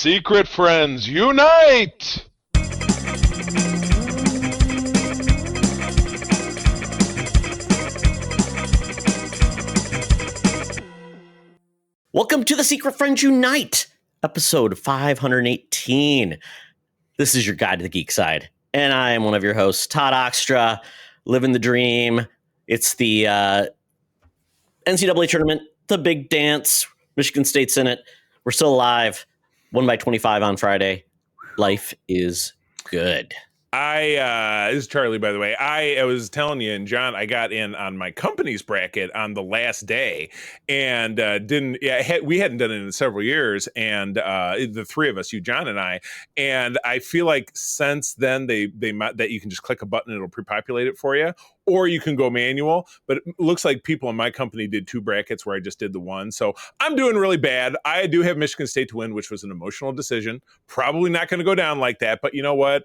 Secret friends, unite! Welcome to the Secret Friends Unite, episode 518. This is your guide to the geek side, and I am one of your hosts, Todd Oxtra, living the dream. It's the NCAA tournament, the big dance. Michigan State's in it. We're still alive. Won by 25 on Friday. Life is good. This is Charlie, by the way. I was telling you, and John, I got in on my company's bracket on the last day, and we hadn't done it in several years, and the three of us, you, John, and I, and I feel like since then that you can just click a button and it'll pre-populate it for you, or you can go manual. But it looks like people in my company did two brackets where I just did the one, so I'm doing really bad. I do have Michigan State to win, which was an emotional decision. Probably not going to go down like that, but you know what?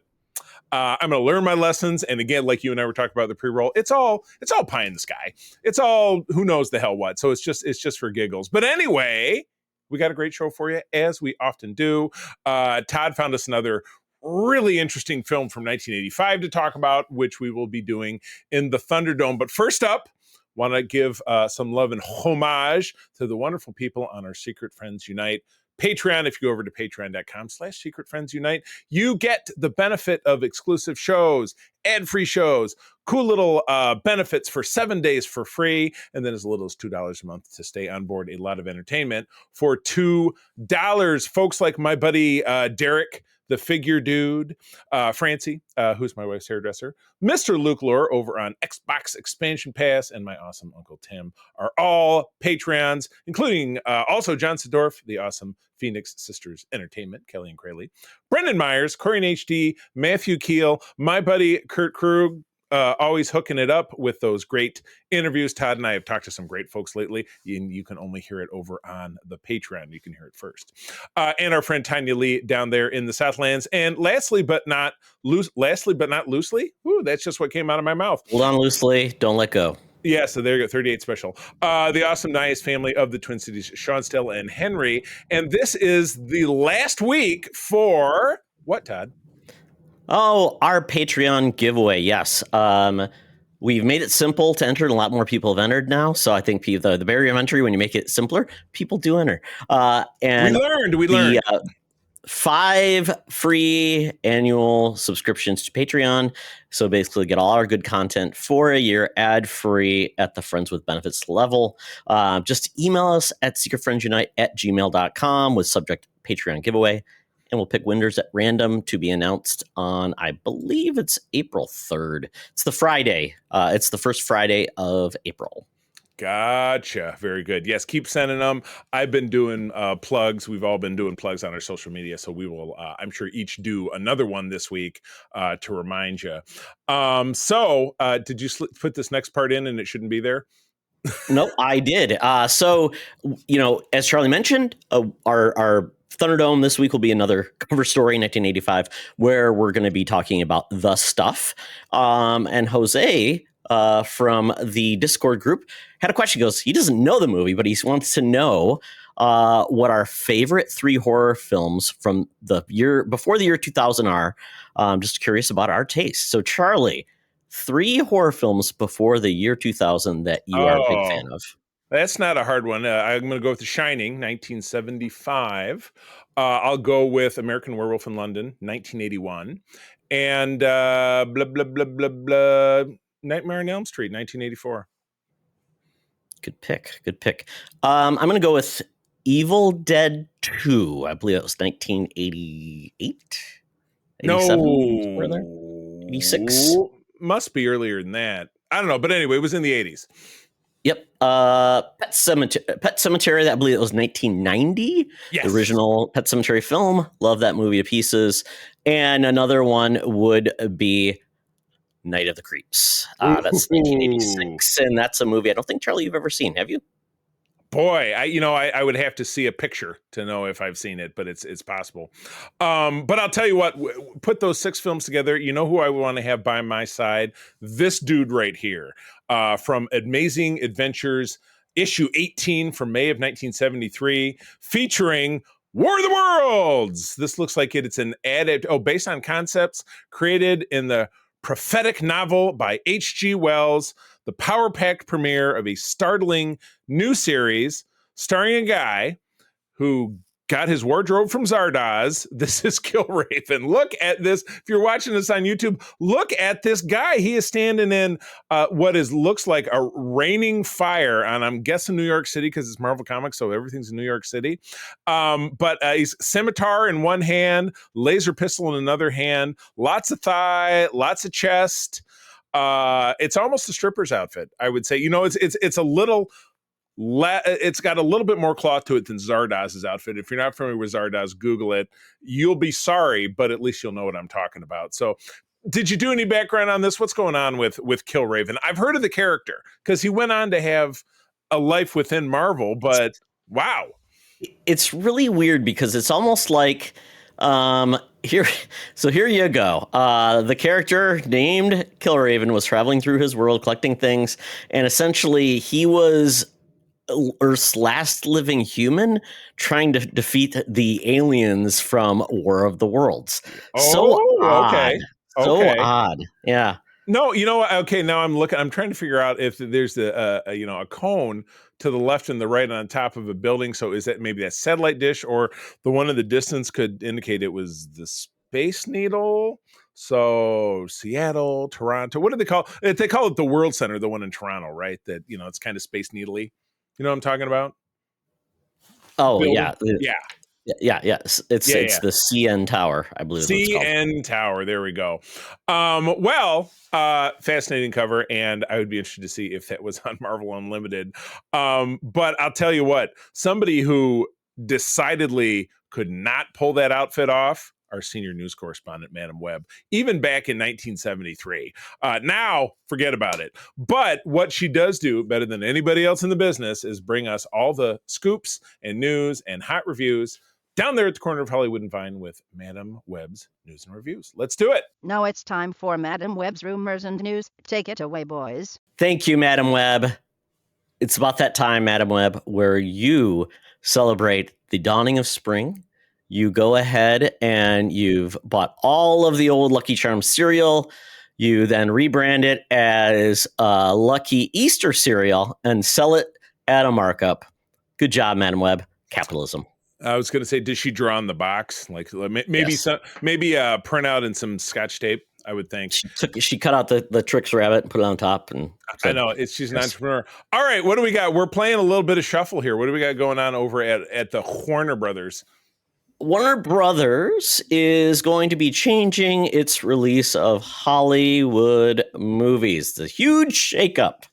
I'm going to learn my lessons. And again, like you and I were talking about the pre-roll, it's all pie in the sky. It's all who knows the hell what. So it's just for giggles. But anyway, we got a great show for you, as we often do. Todd found us another really interesting film from 1985 to talk about, which we will be doing in the Thunderdome. But first up, want to give some love and homage to the wonderful people on our Secret Friends Unite Patreon. If you go over to patreon.com/secretfriendsunite, you get the benefit of exclusive shows, ad-free shows, cool little benefits for 7 days for free, and then as little as $2 a month to stay on board. A lot of entertainment for $2. Folks like my buddy Derek, the figure dude, Francie, who's my wife's hairdresser, Mr. Luke Lore over on Xbox Expansion Pass, and my awesome Uncle Tim are all Patreons, including also John Sedorf, the awesome Phoenix Sisters Entertainment, Kelly and Crayley, Brendan Myers, Corey and HD, Matthew Keel, my buddy Kurt Krug, always hooking it up with those great interviews. Todd and I have talked to some great folks lately, and you can only hear it over on the Patreon. You can hear it first. And our friend Tanya Lee down there in the Southlands. And lastly but not loosely, ooh, that's just what came out of my mouth. Hold on loosely, don't let go. Yeah, so there you go, 38 special. The awesome Nias family of the Twin Cities, Sean, Stella, and Henry. And this is the last week for what, Todd? Oh, our Patreon giveaway. Yes. We've made it simple to enter, and a lot more people have entered now. So I think the barrier of entry, when you make it simpler, people do enter. And we learned. 5 free annual subscriptions to Patreon. So basically get all our good content for a year, ad-free at the Friends with Benefits level. Just email us at secretfriendsunite@gmail.com with subject Patreon giveaway. And we'll pick winners at random to be announced on, I believe it's April 3rd. It's the Friday. It's the first Friday of April. Gotcha. Very good. Yes, keep sending them. I've been doing plugs. We've all been doing plugs on our social media. So we will, I'm sure, each do another one this week to remind you. Did you put this next part in and it shouldn't be there? No, I did. So, as Charlie mentioned, our Thunderdome this week will be another cover story, 1985, where we're going to be talking about The Stuff. And Jose from the Discord group had a question. He goes, he doesn't know the movie, but he wants to know what our favorite 3 horror films from the year before the year 2000 are. Just curious about our taste. So, Charlie, 3 horror films before the year 2000 that you are a big fan of. That's not a hard one. I'm going to go with The Shining, 1975. I'll go with American Werewolf in London, 1981. And Nightmare on Elm Street, 1984. Good pick. I'm going to go with Evil Dead 2. I believe it was 1988. 87, 86. Must be earlier than that. I don't know. But anyway, it was in the 80s. Yep. Pet Sematary, I believe it was 1990. Yes. The original Pet Sematary film. Love that movie to pieces. And another one would be Night of the Creeps. That's 1986. And that's a movie I don't think, Charlie, you've ever seen. Have you? Boy, I would have to see a picture to know if I've seen it, but it's possible. But I'll tell you what, put those 6 films together. You know who I want to have by my side? This dude right here, from Amazing Adventures, issue 18 from May of 1973, featuring War of the Worlds. This looks like it's an based on concepts created in the prophetic novel by H.G. Wells, the power-packed premiere of a startling new series starring a guy who got his wardrobe from Zardoz. This is Killraven. Look at this. If you're watching this on YouTube, look at this guy. He is standing in looks like a raining fire on, I'm guessing, New York City, because it's Marvel Comics, so everything's in New York City. But he's scimitar in one hand, laser pistol in another hand, lots of thigh, lots of chest. It's almost a stripper's outfit, I would say. It's a little... it's got a little bit more cloth to it than Zardoz's outfit. If you're not familiar with Zardoz, Google it. You'll be sorry, but at least you'll know what I'm talking about. So, did you do any background on this? What's going on with Killraven? I've heard of the character because he went on to have a life within Marvel, but wow. It's really weird because it's almost like here you go. The character named Killraven was traveling through his world collecting things, and essentially he was Earth's last living human trying to defeat the aliens from War of the Worlds. Okay. So odd. Yeah. No, you know what? Okay, now I'm trying to figure out if there's a cone to the left and the right on top of a building. So is that maybe that satellite dish, or the one in the distance could indicate it was the Space Needle? So Seattle, Toronto, what do they call it? They call it the World Center, the one in Toronto, right? That, it's kind of Space Needle-y. You know what I'm talking about? Oh, building? Yeah. Yeah. It's the CN Tower, I believe. CN Tower. There we go. Fascinating cover, and I would be interested to see if that was on Marvel Unlimited. But I'll tell you what, somebody who decidedly could not pull that outfit off, our senior news correspondent, Madam Webb, even back in 1973. Now, forget about it. But what she does do better than anybody else in the business is bring us all the scoops and news and hot reviews down there at the corner of Hollywood and Vine with Madam Webb's News and Reviews. Let's do it. Now it's time for Madam Webb's Rumors and News. Take it away, boys. Thank you, Madam Webb. It's about that time, Madam Webb, where you celebrate the dawning of spring. You go ahead and you've bought all of the old Lucky Charms cereal. You then rebrand it as Lucky Easter cereal and sell it at a markup. Good job, Madam Webb. Capitalism. I was going to say, did she draw on the box? Like maybe Yes. maybe print out in some Scotch tape, I would think. She cut out the Trix rabbit and put it on top. And I know she's an entrepreneur. All right, what do we got? We're playing a little bit of shuffle here. What do we got going on over at the Warner Brothers? Warner Brothers is going to be changing its release of Hollywood movies. It's a huge shakeup.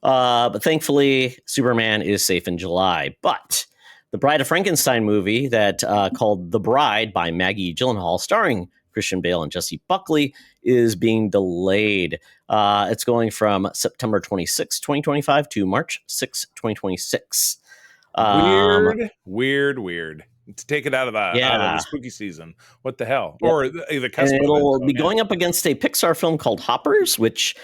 But thankfully, Superman is safe in July. But the Bride of Frankenstein movie that called The Bride by Maggie Gyllenhaal, starring Christian Bale and Jesse Buckley, is being delayed. It's going from September 26, 2025 to March 6, 2026. Weird. To take it out of the spooky season. What the hell? Yep. Or the cusp. And it'll be going up against a Pixar film called Hoppers, which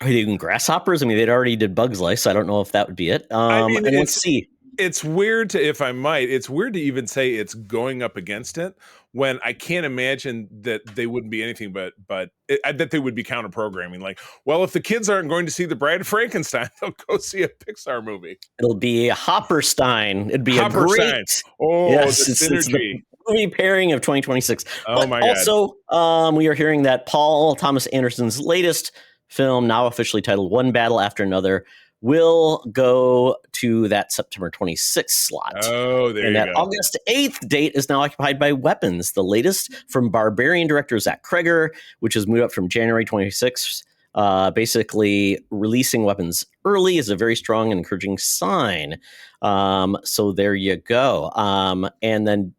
are they even grasshoppers? I mean, they'd already did Bugs Life, so I don't know if that would be it. Let's see. It's weird it's weird to even say it's going up against it when I can't imagine that they wouldn't be anything but that they would be counter programming. Like, well, if the kids aren't going to see The Bride of Frankenstein, they'll go see a Pixar movie. It'll be a Hopperstein. It'd be a great. Yes, the synergy. It's the movie pairing of 2026. Oh my God. Also, we are hearing that Paul Thomas Anderson's latest film, now officially titled One Battle After Another, will go to that September 26th slot. Oh, there you go. And that August 8th date is now occupied by Weapons, the latest from Barbarian director Zach Kreger, which has moved up from January 26th. Basically, releasing Weapons early is a very strong and encouraging sign. So there you go. And then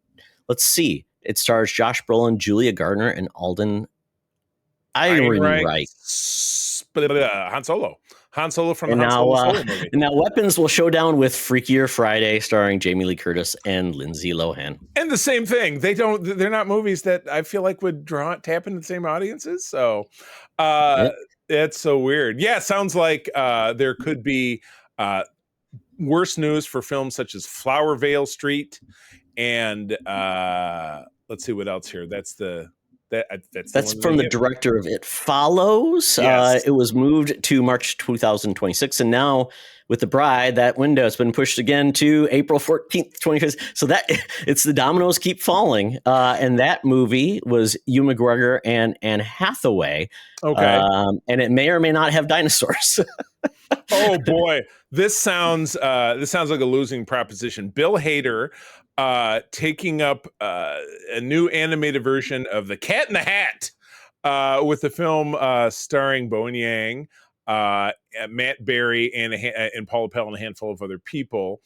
let's see. It stars Josh Brolin, Julia Gardner, and Alden Ehrenreich. Han Solo from the Han Solo movie. And now Weapons will show down with Freakier Friday, starring Jamie Lee Curtis and Lindsay Lohan. And the same thing. They're not movies that I feel like would tap into the same audiences. So it's so weird. Yeah, sounds like there could be worse news for films such as Flower Vale Street and let's see what else here. That's That's from the director of It Follows. Yes. It was moved to March 2026, and now with The Bride, that window has been pushed again to April 14th, 2026. So that it's the dominoes keep falling. And that movie was Ewan McGregor and Anne Hathaway. Okay. And it may or may not have dinosaurs. Oh boy, this sounds like a losing proposition. Bill Hader taking up a new animated version of The Cat in the Hat with the film starring Bowen Yang, Matt Berry, and Paula Pell and a handful of other people.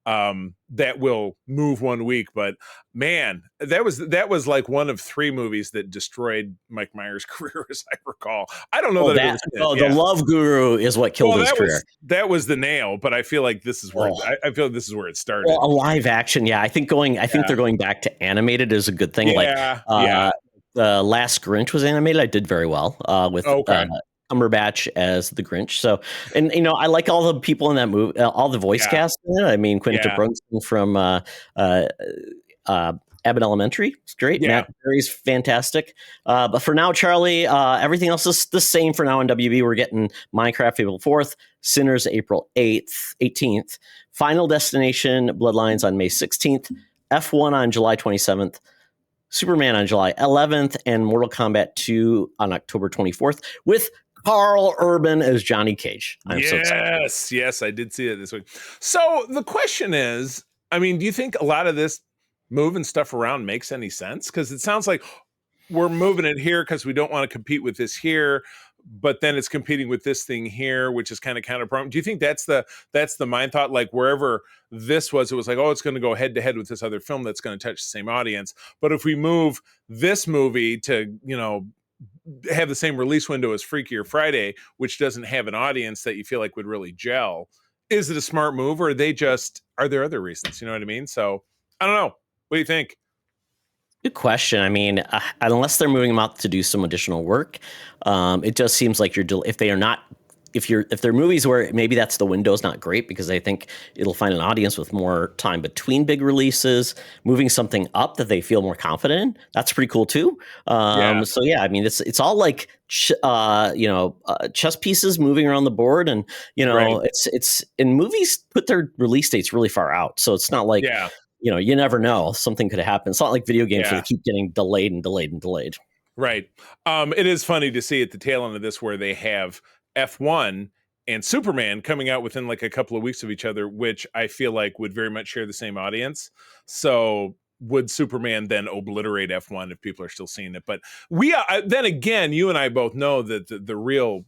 That will move one week, but man, that was like one of 3 movies that destroyed Mike Myers' career, as I recall. I don't know The Love Guru is what killed his career. That was the nail, but I feel like this is where I feel like this is where it started. Well, a live action, yeah. I think they're going back to animated is a good thing. The last Grinch was animated. I did very well with Cumberbatch as the Grinch. So, and I like all the people in that movie, all the voice cast. I mean, Quinta Brunson from Abbott Elementary, it's great. Yeah. Matt Berry's fantastic. But for now, Charlie, everything else is the same for now on WB. We're getting Minecraft April 4th, Sinners April 18th, Final Destination Bloodlines on May 16th, F1 on July 27th, Superman on July 11th, and Mortal Kombat 2 on October 24th with Carl Urban as Johnny Cage. I'm so excited. Yes, I did see it this week. So the question is, I mean, do you think a lot of this moving stuff around makes any sense? Because it sounds like we're moving it here because we don't want to compete with this here, but then it's competing with this thing here, which is kind of counterproductive. Do you think that's the mind thought? Like wherever this was, it was like, oh, it's going to go head to head with this other film that's going to touch the same audience. But if we move this movie to, have the same release window as Freakier Friday, which doesn't have an audience that you feel like would really gel, is it a smart move, or are there other reasons? You know what I mean? So I don't know. What do you think? Good question. I mean, unless they're moving them out to do some additional work, it just seems like if they're movies where maybe that's the window's not great because they think it'll find an audience with more time between big releases, moving something up that they feel more confident in. That's pretty cool too. So yeah, I mean, it's all like chess pieces moving around the board, and it's in movies put their release dates really far out, so it's not like you never know, something could happen. It's not like video games where they keep getting delayed and delayed and delayed. Right. It is funny to see at the tail end of this where they have F1 and Superman coming out within like a couple of weeks of each other, which I feel like would very much share the same audience. So would Superman then obliterate F1 if people are still seeing it? But then again, you and I both know that the real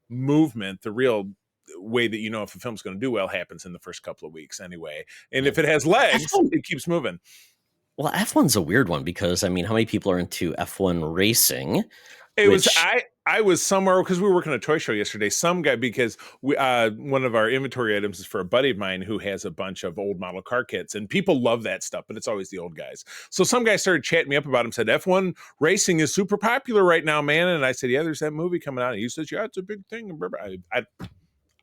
movement, the real way that if a film's going to do well happens in the first couple of weeks anyway. And if it has legs, it keeps moving. Well, F1's a weird one because, I mean, how many people are into F1 racing? I was somewhere because we were working a toy show yesterday. Some guy, because one of our inventory items is for a buddy of mine who has a bunch of old model car kits, and people love that stuff, but it's always the old guys. So some guy started chatting me up about him, said F1 racing is super popular right now, man. And I said, yeah, there's that movie coming out. And he says, yeah, it's a big thing.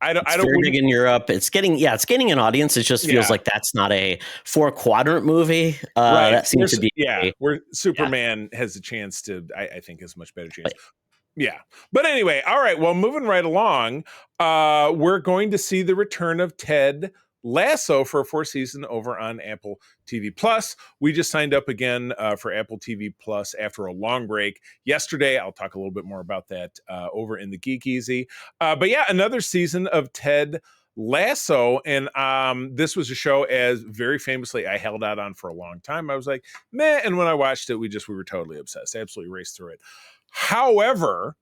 I don't very big in Europe. It's getting an audience. It just feels like that's not a 4-quadrant movie. Right. That seems to be where Superman has a chance to. I think has a much better chance. Yeah. But anyway, all right. Well, moving right along, we're going to see the return of Ted Lasso for a 4th season over on Apple TV Plus. We just signed up again for Apple TV Plus after a long break yesterday. I'll talk a little bit more about that over in the Geek Easy. But yeah, another season of Ted Lasso. And this was a show, as very famously I held out on for a long time. I was like, meh. And when I watched it, we were totally obsessed. Absolutely raced through it. However,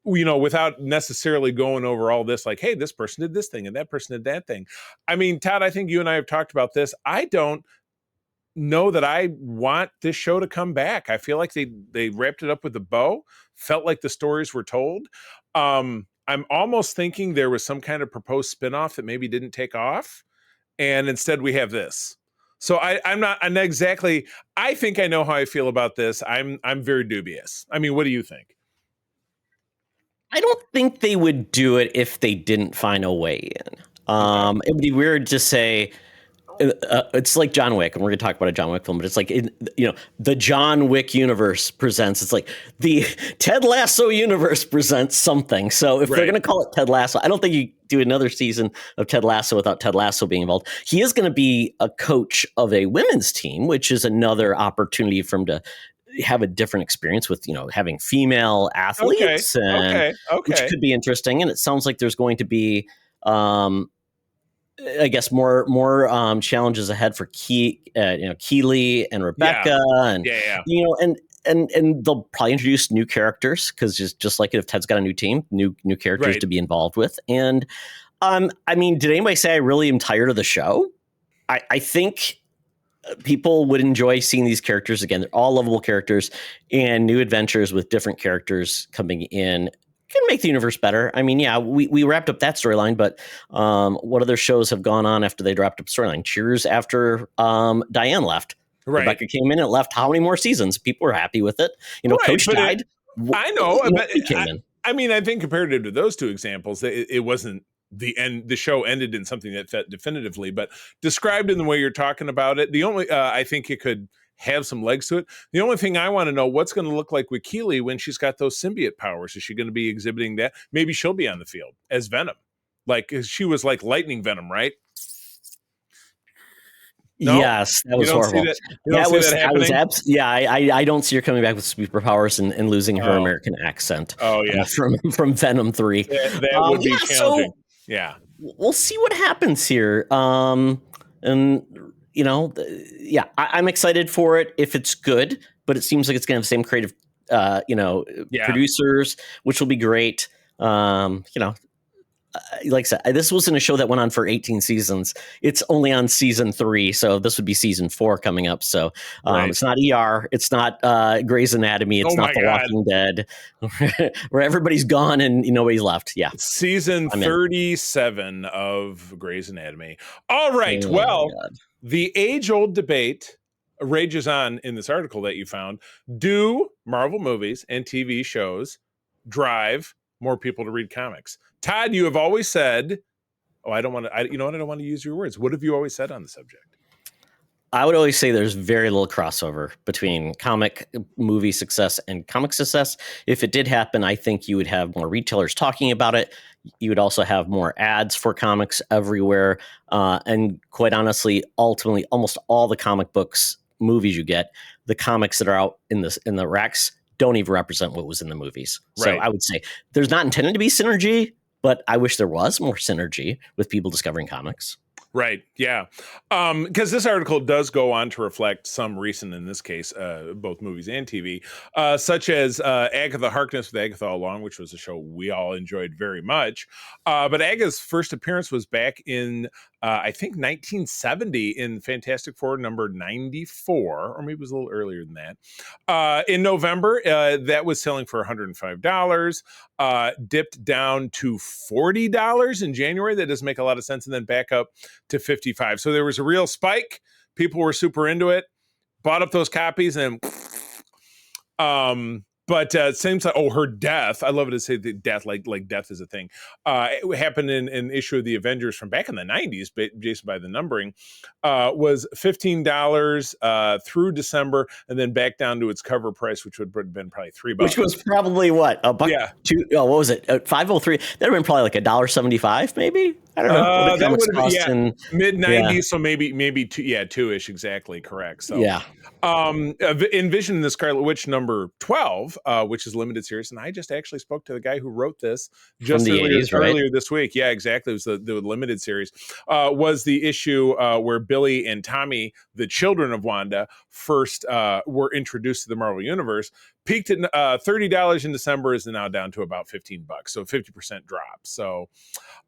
without necessarily going over all this, like, hey, this person did this thing and that person did that thing. I mean, Todd, I think you and I have talked about this. I don't know that I want this show to come back. I feel like they wrapped it up with a bow, felt like the stories were told. I'm almost thinking there was some kind of proposed spinoff that maybe didn't take off, and instead we have this. So I'm not exactly. I think I know how I feel about this. I'm very dubious. I mean, what do you think? I don't think they would do it if they didn't find a way in. It would be weird to say, It's like John Wick, and we're going to talk about a John Wick film, but it's like, the John Wick universe presents, it's like the Ted Lasso universe presents something. So if they're going to call it Ted Lasso, I don't think you do another season of Ted Lasso without Ted Lasso being involved. He is going to be a coach of a women's team, which is another opportunity for him to have a different experience with, having female athletes, which could be interesting. And it sounds like there's going to be, I guess more challenges ahead for Keely and Rebecca, and they'll probably introduce new characters, because just like if Ted's got a new team, new characters to be involved with. And did anybody say I really am tired of the show? I think people would enjoy seeing these characters again. They're all lovable characters, and new adventures with different characters coming in can make the universe better. We wrapped up that storyline, but what other shows have gone on after they wrapped up storyline? Cheers after Diane left. Right. Rebecca came in and left. How many more seasons? People were happy with it. Coach died. I know. I think comparative to those two examples, it wasn't the end. The show ended in something that fit definitively, but described in the way you're talking about it, the only I think it could have some legs to it. The only thing I want to know, what's going to look like with Keely when she's got those symbiote powers? Is she going to be exhibiting that? Maybe she'll be on the field as Venom. Like, she was like lightning Venom, right? No? Yes, that was horrible. I don't see her coming back with superpowers and losing her American accent. Oh yeah, from Venom 3. That would be challenging. So, we'll see what happens here. I'm excited for it if it's good, but it seems like it's going to have the same creative, producers, which will be great. Like I said, this wasn't a show that went on for 18 seasons. It's only on season 3, so this would be season 4 coming up. So it's not ER, it's not Grey's Anatomy, it's not The Walking Dead, where everybody's gone and nobody's left. Yeah, season 37 of Grey's Anatomy. All right, the age-old debate rages on in this article that you found. Do Marvel movies and TV shows drive more people to read comics? Todd, you have always said, I don't want to use your words. What have you always said on the subject? I would always say there's very little crossover between comic movie success and comic success. If it did happen, I think you would have more retailers talking about it. You would also have more ads for comics everywhere. And quite honestly, ultimately, almost all the comic books, movies you get, the comics that are out in the racks don't even represent what was in the movies. So I would say there's not intended to be synergy, but I wish there was more synergy with people discovering comics. Right. Yeah. Because this article does go on to reflect some recent, in this case, both movies and TV, such as Agatha Harkness with Agatha All Along, which was a show we all enjoyed very much. But Agatha's first appearance was back in, I think, 1970 in Fantastic Four number 94, or maybe it was a little earlier than that. In November, that was selling for $105, dipped down to $40 in January. That doesn't make a lot of sense. And then back up to 55. So there was a real spike. People were super into it, bought up those copies, and but same time, her death. I love it to say the death, like death is a thing. It happened in an issue of the Avengers from back in the 90s, based by the numbering, was $15 through December, and then back down to its cover price, which would have been probably $3. Which was probably what, $1? Yeah. What was it? $5.03. That would have been probably like $1.75, maybe. I don't know. That would have been mid 90s, so maybe two-ish, exactly correct. So Envision the Scarlet Witch number 12, which is a limited series, and I just actually spoke to the guy who wrote this just earlier this week. Yeah, exactly. It was the limited series. Was the issue where Billy and Tommy, the children of Wanda, first were introduced to the Marvel Universe. Peaked at $30 in December, is now down to about $15, so 50% drop. So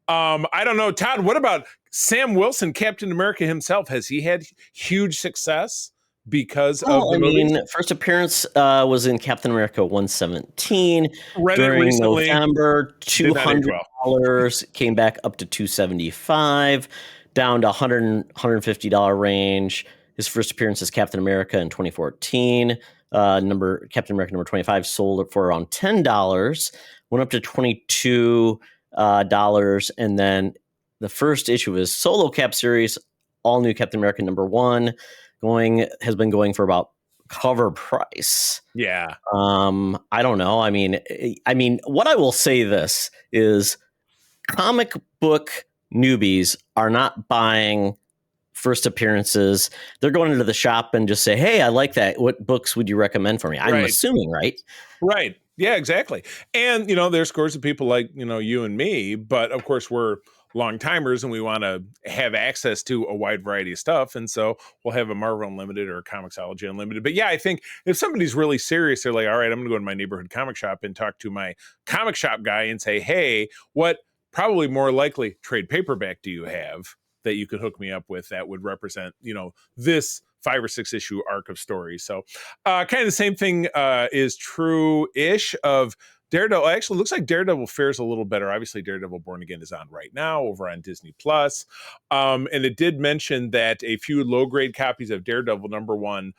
I don't know, Todd, what about Sam Wilson, Captain America himself? Has he had huge success because of the movies? First appearance was in Captain America 117 during November. $200 came back up to $275, down to $150 range. His first appearance as Captain America in 2014. Captain America number 25 sold for around $10, went up to $22, and then the first issue of his solo Cap series all new Captain America #1 has been going for about cover price. Yeah. I don't know. I mean, what I will say this is comic book newbies are not buying first appearances. They're going into the shop and just say, hey, I like that. What books would you recommend for me? I'm assuming, right? Right. Yeah, exactly. And, there's scores of people like, you and me, but of course we're long timers and we want to have access to a wide variety of stuff. And so we'll have a Marvel Unlimited or a Comixology Unlimited. But yeah, I think if somebody's really serious, they're like, all right, I'm going to go to my neighborhood comic shop and talk to my comic shop guy and say, hey, what probably more likely trade paperback do you have that you could hook me up with that would represent, this 5 or 6 issue arc of stories. So kind of the same thing is true-ish of Daredevil. Actually, looks like Daredevil fares a little better. Obviously, Daredevil Born Again is on right now over on Disney Plus. And it did mention that a few low-grade copies of Daredevil #1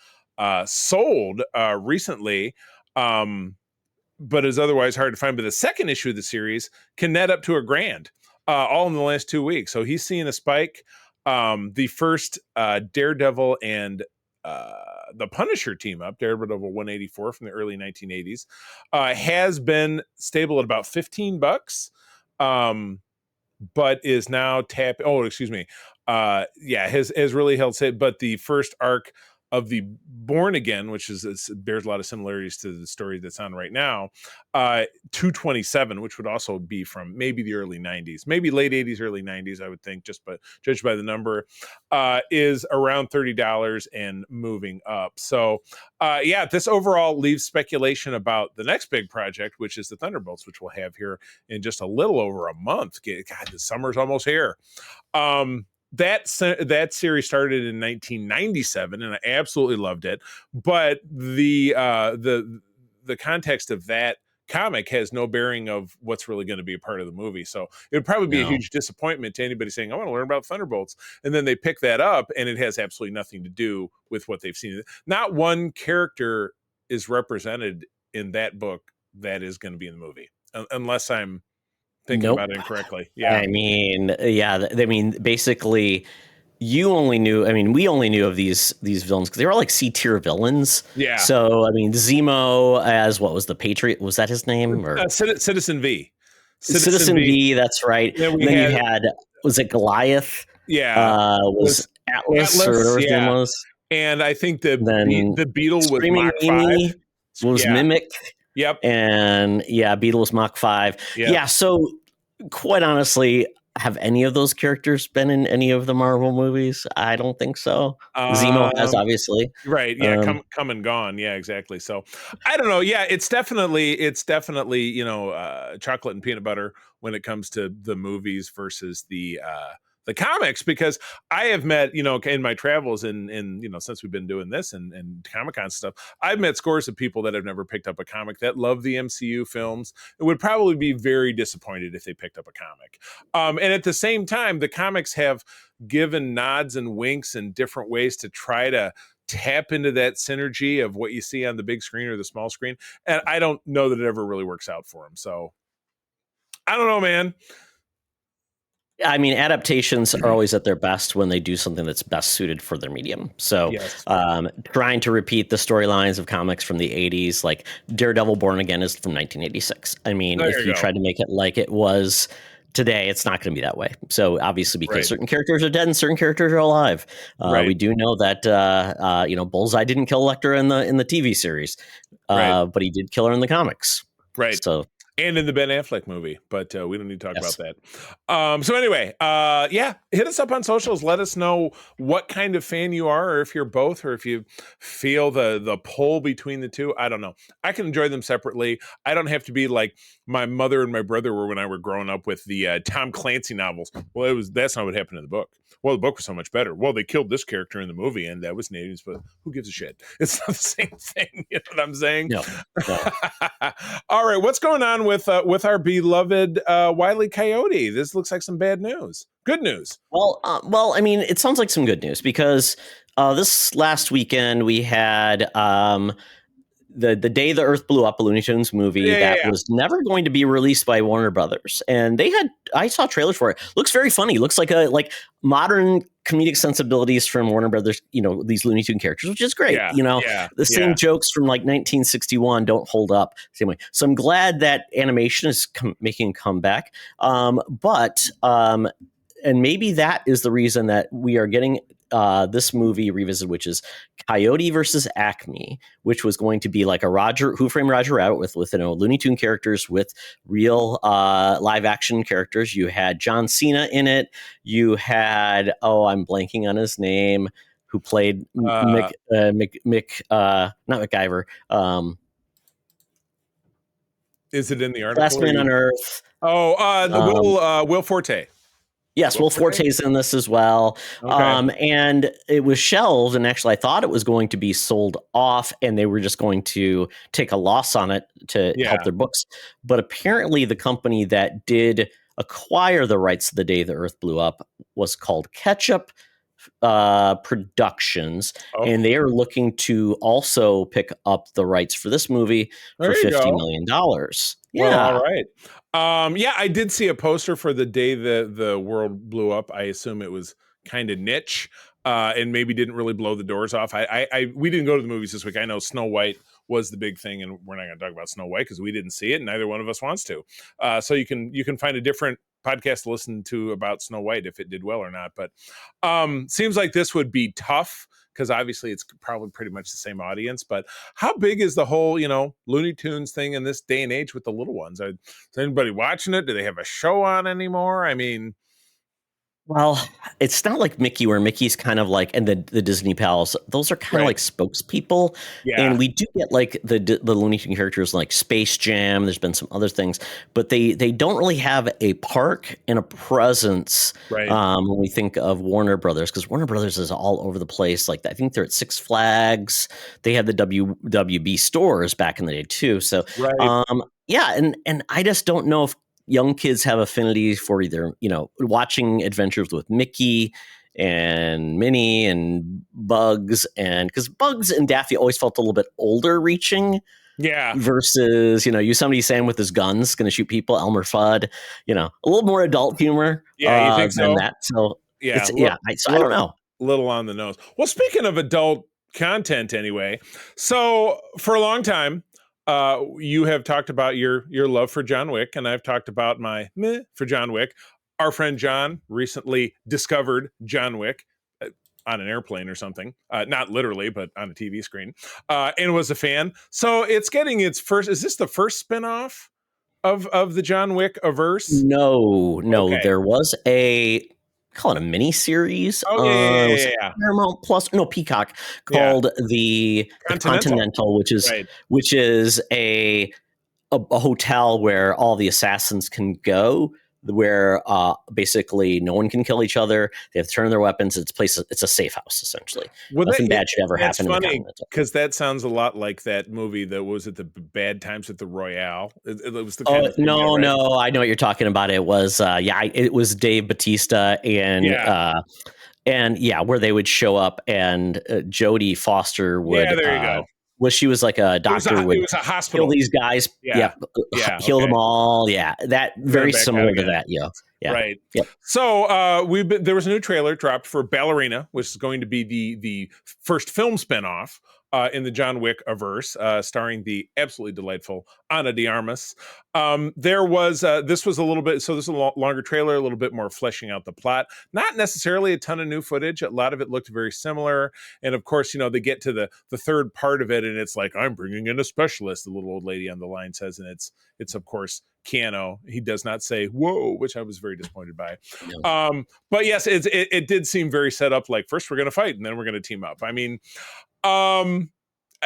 sold recently, but is otherwise hard to find. But the second issue of the series can net up to $1,000, all in the last 2 weeks. So he's seeing a spike. The first Daredevil and the Punisher team up, Daredevil 184 from the early 1980s, has been stable at about $15, but is now has really held steady. But the first arc of the Born Again, which bears a lot of similarities to the story that's on right now, 227, which would also be from maybe the early 90s, maybe late 80s, early 90s, I would think, judged by the number, is around $30 and moving up. So, this overall leaves speculation about the next big project, which is the Thunderbolts, which we'll have here in just a little over a month. God, the summer's almost here. That series started in 1997, and I absolutely loved it. But the context of that comic has no bearing of what's really going to be a part of the movie. So it would probably be a huge disappointment to anybody saying, I want to learn about Thunderbolts. And then they pick that up, and it has absolutely nothing to do with what they've seen. Not one character is represented in that book that is going to be in the movie, unless I'm thinking about it incorrectly. Yeah. I mean, basically, we only knew of these villains because they were all like C-tier villains. Yeah. So, I mean, Zemo as what was the Patriot? Was that his name? Or Citizen V. Citizen V, that's right. Then you had, was it Goliath? Yeah. Was Atlas or whatever his name was. And I think the Beetle was Mach 5. Was Mimic. Yep. And Beetle was Mach 5. Yep. Yeah. So quite honestly, have any of those characters been in any of the Marvel movies? I don't think so. Zemo has, obviously. Right. Yeah. Come and gone. Yeah, exactly. So I don't know. Yeah, it's definitely, chocolate and peanut butter when it comes to the movies versus the comics, because I have met, in my travels and since we've been doing this and Comic-Con stuff, I've met scores of people that have never picked up a comic that love the MCU films and would probably be very disappointed if they picked up a comic. And at the same time, the comics have given nods and winks in different ways to try to tap into that synergy of what you see on the big screen or the small screen. And I don't know that it ever really works out for them. So I don't know, man. I mean, adaptations are always at their best when they do something that's best suited for their medium. So trying to repeat the storylines of comics from the 80s, like Daredevil Born Again is from 1986. I mean, if you tried to make it like it was today, it's not going to be that way. So obviously, because certain characters are dead and certain characters are alive. We do know that, Bullseye didn't kill Lecter in the TV series, but he did kill her in the comics. Right. So. And in the Ben Affleck movie, but we don't need to talk about that. So anyway, hit us up on socials. Let us know what kind of fan you are, or if you're both, or if you feel the pull between the two. I don't know. I can enjoy them separately. I don't have to be like my mother and my brother were when I were growing up with the Tom Clancy novels. Well, that's not what happened in the book. Well, the book was so much better. Well, they killed this character in the movie, and that was natives, but who gives a shit? It's not the same thing. You know what I'm saying? No. All right, what's going on with our beloved Wile E. Coyote? This looks like some bad news. Good news. Well, I mean, it sounds like some good news because this last weekend we had the day the Earth blew up, a Looney Tunes movie was never going to be released by Warner Brothers, and I saw trailers for it. Looks very funny. Looks like modern comedic sensibilities from Warner Brothers. These Looney Tune characters, which is great. The same jokes from like 1961 don't hold up the same way. So I'm glad that animation is making a comeback. And maybe that is the reason that we are getting this movie revisited, which is Coyote versus Acme, which was going to be like a Who Framed Roger Rabbit with Looney Tune characters with real live action characters. You had John Cena in it. You had I'm blanking on his name, who played not MacGyver. Is it in the article? Last Man on Earth. Will Forte. Yes, Will Forte's in this as well. Okay. And it was shelved, and actually I thought it was going to be sold off, and they were just going to take a loss on it to help their books. But apparently the company that did acquire the rights to The Day the Earth Blew Up was called Ketchup Productions, and they are looking to also pick up the rights for this movie for $50 million. Yeah. Well, all right. I did see a poster for The Day the World Blew Up. I assume it was kind of niche, and maybe didn't really blow the doors off. We didn't go to the movies this week. I know Snow White was the big thing, and we're not going to talk about Snow White because we didn't see it, and neither one of us wants to. So you can find a different podcast to listen to about Snow White if it did well or not. But seems like this would be tough, because obviously it's probably pretty much the same audience. But how big is the whole, Looney Tunes thing in this day and age with the little ones? Is anybody watching it? Do they have a show on anymore? I mean, well, it's not like Mickey, where Mickey's kind of like, and the Disney pals, those are kind of like spokespeople. Yeah. And we do get like the Looney Tunes characters like Space Jam. There's been some other things, but they don't really have a park and a presence when we think of Warner Brothers, because Warner Brothers is all over the place. Like, I think they're at Six Flags. They had the WB stores back in the day too. So, and I just don't know if young kids have affinity for either, watching Adventures with Mickey and Minnie and Bugs, and because Bugs and Daffy always felt a little bit older reaching. Yeah. Versus, Yosemite Sam with his guns going to shoot people, Elmer Fudd, a little more adult humor. Yeah, you think so? Than that. So I don't know. Little on the nose. Well, speaking of adult content, anyway, so for a long time, you have talked about your love for John Wick, and I've talked about my meh for John Wick. Our friend John recently discovered John Wick on an airplane or something, not literally, but on a TV screen, and was a fan. So it's getting its first. Is this the first spinoff of the John Wick averse? No. Okay. There was call it a mini series. Paramount Plus, Peacock, called the Continental, which is a hotel where all the assassins can go, where basically no one can kill each other. They have to turn their weapons. It's a safe house, essentially. Nothing bad should ever happen. That's funny, because that sounds a lot like that movie that was at the Bad Times at the Royale. It was the no, I know what you're talking about. It was it was Dave Bautista and where they would show up, and Jodie Foster would. Yeah, there you go. She was like a doctor. It was a hospital. Kill these guys. Kill them all. Yeah, that very similar to that. Yeah. Right. Yep. So there was a new trailer dropped for Ballerina, which is going to be the first film spinoff in the John Wick averse, starring the absolutely delightful Ana de Armas. This was a little bit, so this is a longer trailer, a little bit more fleshing out the plot. Not necessarily a ton of new footage. A lot of it looked very similar. And of course, they get to the third part of it, and it's like, I'm bringing in a specialist, the little old lady on the line says, and it's of course Keanu. He does not say whoa, which I was very disappointed by. No. But yes, it did seem very set up, like first we're going to fight and then we're going to team up. I mean,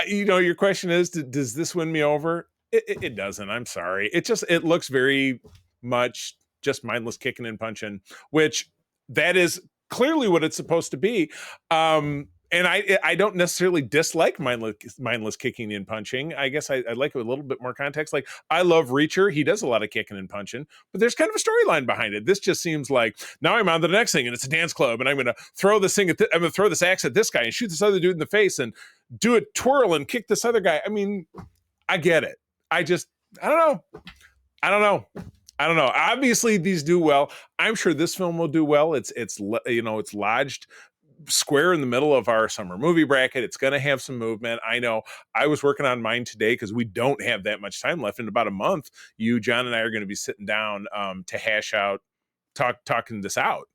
your question is, does this win me over? It doesn't. I'm sorry. It looks very much just mindless kicking and punching, which that is clearly what it's supposed to be. And And I don't necessarily dislike mindless kicking and punching. I guess I like a little bit more context. Like, I love Reacher. He does a lot of kicking and punching, but there's kind of a storyline behind it. This just seems like, now I'm on to the next thing, and it's a dance club, and I'm going to throw this thing I'm going to throw this axe at this guy and shoot this other dude in the face and do a twirl and kick this other guy. I mean, I get it. I don't know. Obviously, these do well. I'm sure this film will do well. It's lodged square in the middle of our summer movie bracket. It's going to have some movement. I know I was working on mine today because we don't have that much time left. In about a month, you, John, and I are going to be sitting down to hash out, talking this out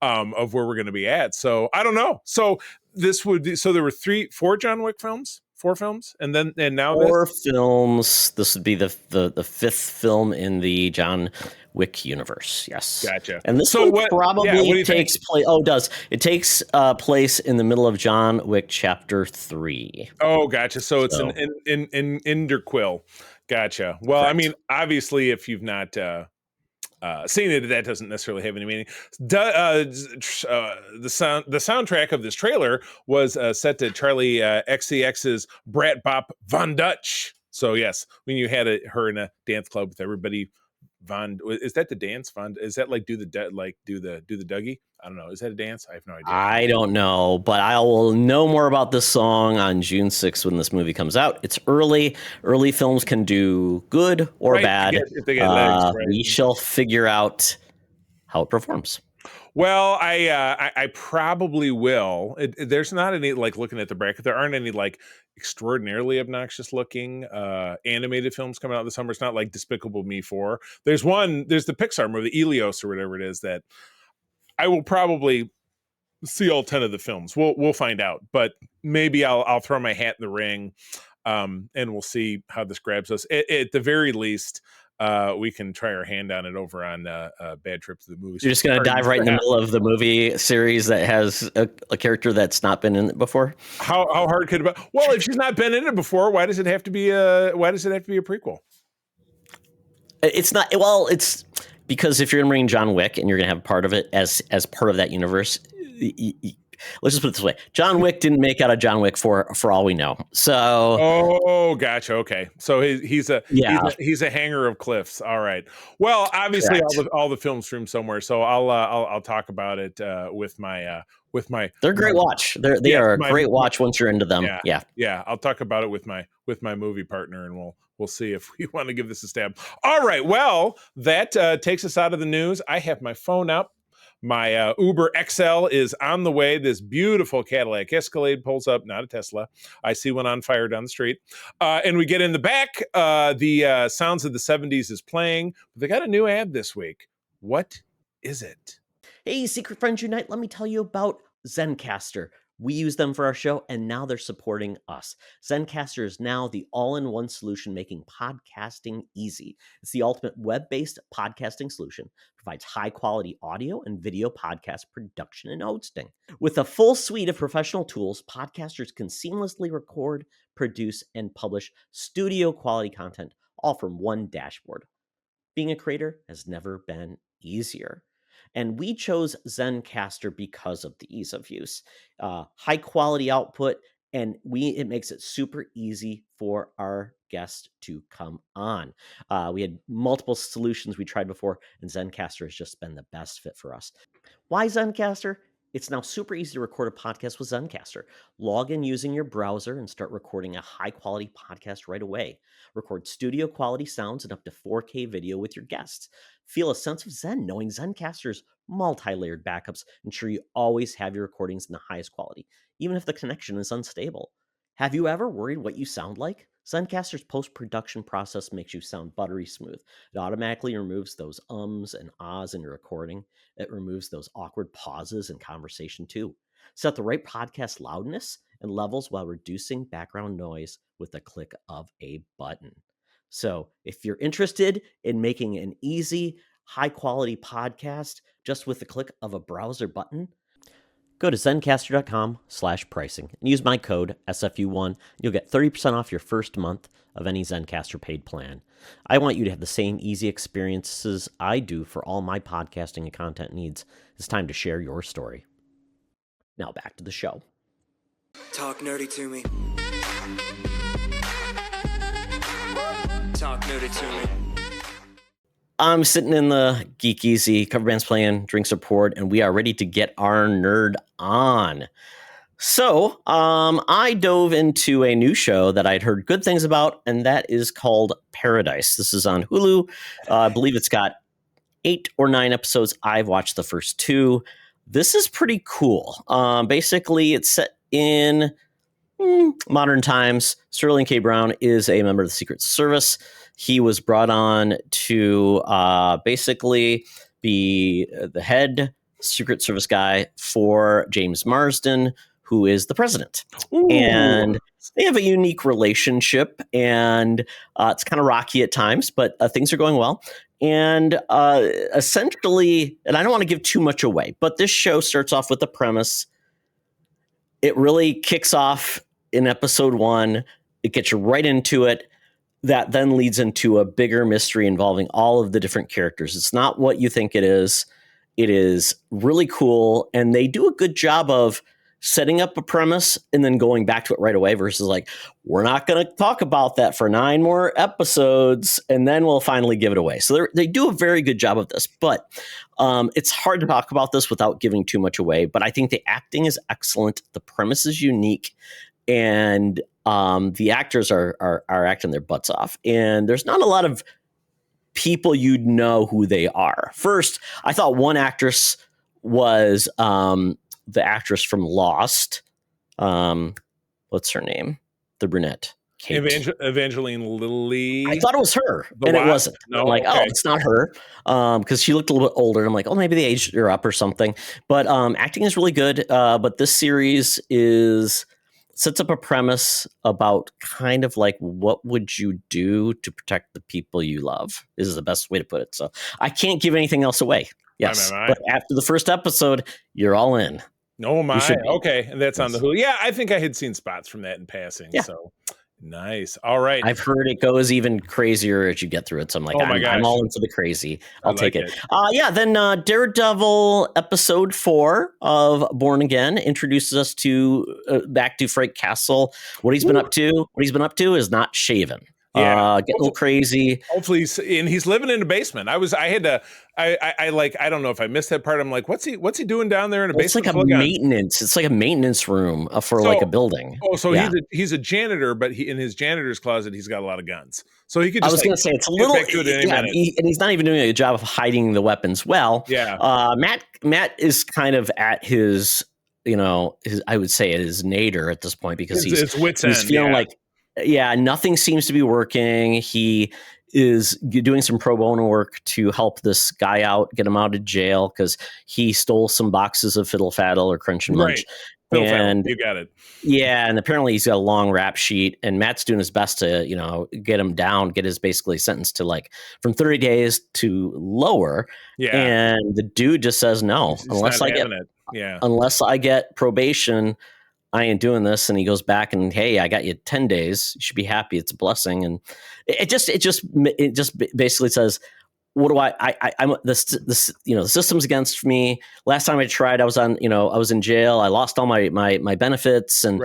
of where we're going to be at. So I don't know. So there were 4 John Wick films. 4 films, and now 4 films. This would be the 5th film in the John Wick universe. Yes, gotcha. And this one probably takes place. Oh, it does. It takes place in the middle of John Wick Chapter 3. Oh, gotcha. So it's an interquill. Gotcha. Well, correct. I mean, obviously, if you've not seeing it, that doesn't necessarily have any meaning. The soundtrack of this trailer was set to Charlie XCX's Brat Bop Von Dutch. So yes, when you had her in a dance club with everybody, is that the dance? Is that like do the Dougie? I don't know. Is that a dance? I have no idea. I don't know, but I will know more about this song on June 6th when this movie comes out. It's early. Early films can do good or bad. If they get legs, right. We shall figure out how it performs. Well, I probably will. There's not any, like, looking at the bracket, there aren't any like extraordinarily obnoxious looking animated films coming out this summer. It's not like Despicable Me 4. There's the Pixar movie, the Elios or whatever it is, that I will probably see all 10 of the films. We'll find out, but maybe I'll throw my hat in the ring, and we'll see how this grabs us. At the very least, we can try our hand on it over on Bad Trip to the Movies. You're just going to dive right in the middle of the movie series that has a character that's not been in it before. How hard could it be? Well, if she's not been in it before, why does it have to be a prequel? It's not. Well, it's because if you're going to bring John Wick and you're going to have part of it as part of that universe. Let's just put it this way: John Wick didn't make out of John Wick for all we know. So, oh, gotcha. Okay, so he's a hanger of cliffs. All right. Well, obviously, all the films from somewhere. So I'll talk about it with my. They're a great watch. They are a great watch once you're into them. Yeah. I'll talk about it with my movie partner, and we'll see if we want to give this a stab. All right. Well, that takes us out of the news. I have my phone up. My Uber XL is on the way. This beautiful Cadillac Escalade pulls up, not a Tesla. I see one on fire down the street. And we get in the back. The Sounds of the 70s is playing. But they got a new ad this week. What is it? Hey, Secret Friends Unite, let me tell you about Zencastr. We use them for our show, and now they're supporting us. Zencastr is now the all-in-one solution making podcasting easy. It's the ultimate web-based podcasting solution. Provides high-quality audio and video podcast production and hosting. With a full suite of professional tools, podcasters can seamlessly record, produce, and publish studio-quality content, all from one dashboard. Being a creator has never been easier. And we chose Zencastr because of the ease of use, high quality output, and it makes it super easy for our guests to come on. We had multiple solutions we tried before, and Zencastr has just been the best fit for us. Why Zencastr? It's now super easy to record a podcast with Zencastr. Log in using your browser and start recording a high-quality podcast right away. Record studio-quality sounds and up to 4K video with your guests. Feel a sense of zen knowing Zencastr's multi-layered backups ensure you always have your recordings in the highest quality, even if the connection is unstable. Have you ever worried what you sound like? Zencastr's post-production process makes you sound buttery smooth. It automatically removes those ums and ahs in your recording. It removes those awkward pauses in conversation too. Set the right podcast loudness and levels while reducing background noise with the click of a button. So if you're interested in making an easy, high-quality podcast just with the click of a browser button, go to zencastr.com/pricing and use my code SFU1. You'll get 30% off your first month of any Zencastr paid plan. I want you to have the same easy experiences I do for all my podcasting and content needs. It's time to share your story. Now back to the show. Talk nerdy to me. Talk nerdy to me. I'm sitting in the Geek Easy, cover band's playing, drinks are poured, and we are ready to get our nerd on. So, I dove into a new show that I'd heard good things about, and that is called Paradise. This is on Hulu. I believe it's got 8 or 9 episodes. I've watched the first 2. This is pretty cool. Basically, it's set in modern times. Sterling K. Brown is a member of the Secret Service. He was brought on to basically be the head Secret Service guy for James Marsden, who is the president. Ooh. And they have a unique relationship, and it's kind of rocky at times, but things are going well. And essentially, and I don't want to give too much away, but this show starts off with the premise. It really kicks off in episode 1. It gets you right into it. That then leads into a bigger mystery involving all of the different characters. It's not what you think it is. It is really cool. And they do a good job of setting up a premise and then going back to it right away versus like, we're not going to talk about that for 9 more episodes and then we'll finally give it away. So they do a very good job of this, but it's hard to talk about this without giving too much away. But I think the acting is excellent. The premise is unique, and the actors are acting their butts off. And there's not a lot of people you'd know who they are. First, I thought one actress was the actress from Lost. What's her name? The brunette. Kate. Evangeline Lilly. I thought it was her, and it wasn't. No, I'm like, okay. oh, it's not her, because she looked a little bit older. I'm like, oh, maybe they aged her up or something. But acting is really good. But this series sets up a premise about kind of like, what would you do to protect the people you love? Is the best way to put it. So I can't give anything else away. Yes, but after the first episode, you're all in. Oh my, okay, and that's on the Hulu. Yeah, I think I had seen spots from that in passing. Yeah. So nice. All right. I've heard it goes even crazier as you get through it. So I'm like, I'm all into the crazy. I'll take it. Then Daredevil episode 4 of Born Again introduces us to back to Frank Castle. What he's been up to is not shaven. Yeah, getting a little crazy. Hopefully, he's living in a basement. I don't know if I missed that part. I'm like, what's he doing down there in a basement? It's like a maintenance. It's like a maintenance room for like a building. Oh, so he's a janitor, but in his janitor's closet, he's got a lot of guns. So he could. I was going to say it's a little. And he's not even doing a good job of hiding the weapons well. Yeah. Matt is kind of at his, I would say at his nadir at this point because he's feeling like. Yeah, nothing seems to be working. He is doing some pro bono work to help this guy out, get him out of jail because he stole some boxes of Fiddle Faddle or Crunch and Munch. Right. And you got it. Yeah, and apparently he's got a long rap sheet, and Matt's doing his best to, get him down, get his basically sentence to like from 30 days to lower. Yeah. And the dude just says no, unless I get probation. I ain't doing this. And he goes back and, hey, I got you 10 days. You should be happy. It's a blessing. And it just basically says, what do I'm the system's against me. Last time I tried, I was in jail. I lost all my benefits. And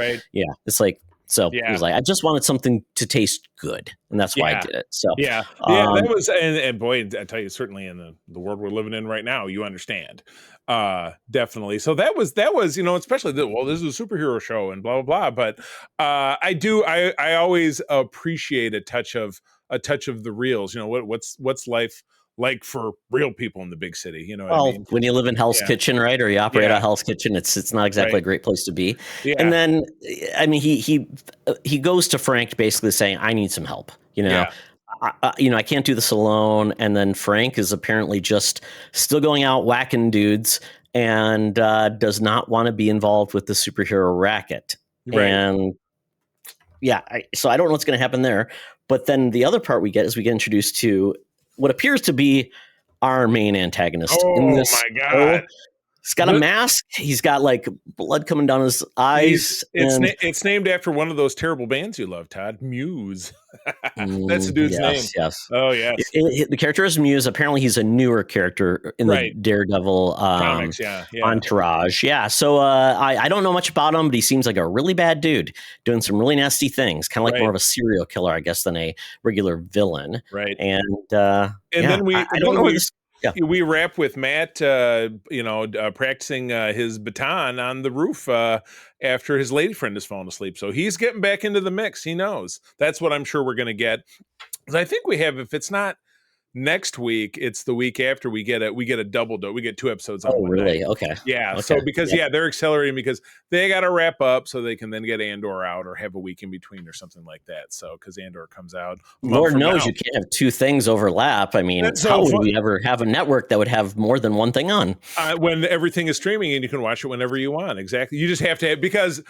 it's like, so it was like, I just wanted something to taste good. And that's why I did it. So, that was, and boy, I tell you, certainly in the world we're living in right now, you understand. Definitely. So that was, especially this is a superhero show and blah, blah, blah. But, I always appreciate a touch of the reals, what's life like for real people in the big city, what I mean? When you live in Hell's Kitchen, right? Or you operate at Hell's Kitchen, it's not exactly a great place to be. Yeah. And then, I mean, he goes to Frank basically saying, I need some help, I can't do this alone. And then Frank is apparently just still going out whacking dudes and does not want to be involved with the superhero racket. Right. And so I don't know what's going to happen there. But then the other part we get introduced to what appears to be our main antagonist in this. Oh my God. He's got a mask. He's got like blood coming down his eyes. It's named after one of those terrible bands you love, Todd. Muse. That's the dude's name. Yes. Oh, yes. The character is Muse. Apparently, he's a newer character in the Daredevil comics. Yeah. Entourage. Yeah. So I don't know much about him, but he seems like a really bad dude doing some really nasty things, kind of like more of a serial killer, I guess, than a regular villain. Right. And then I don't know where this. Yeah. We wrap with Matt, practicing his baton on the roof after his lady friend has fallen asleep. So he's getting back into the mix. He knows. That's what I'm sure we're going to get. I think we have, if it's not next week, it's the week after we get a double dose. We get 2 episodes on one really? night. Okay. Yeah. Okay. So because they're accelerating because they got to wrap up so they can then get Andor out or have a week in between or something like that. So because Andor comes out, Lord knows you can't have 2 things overlap. I mean, how would we ever have a network that would have more than one thing on? When everything is streaming and you can watch it whenever you want. Exactly. You just have to because.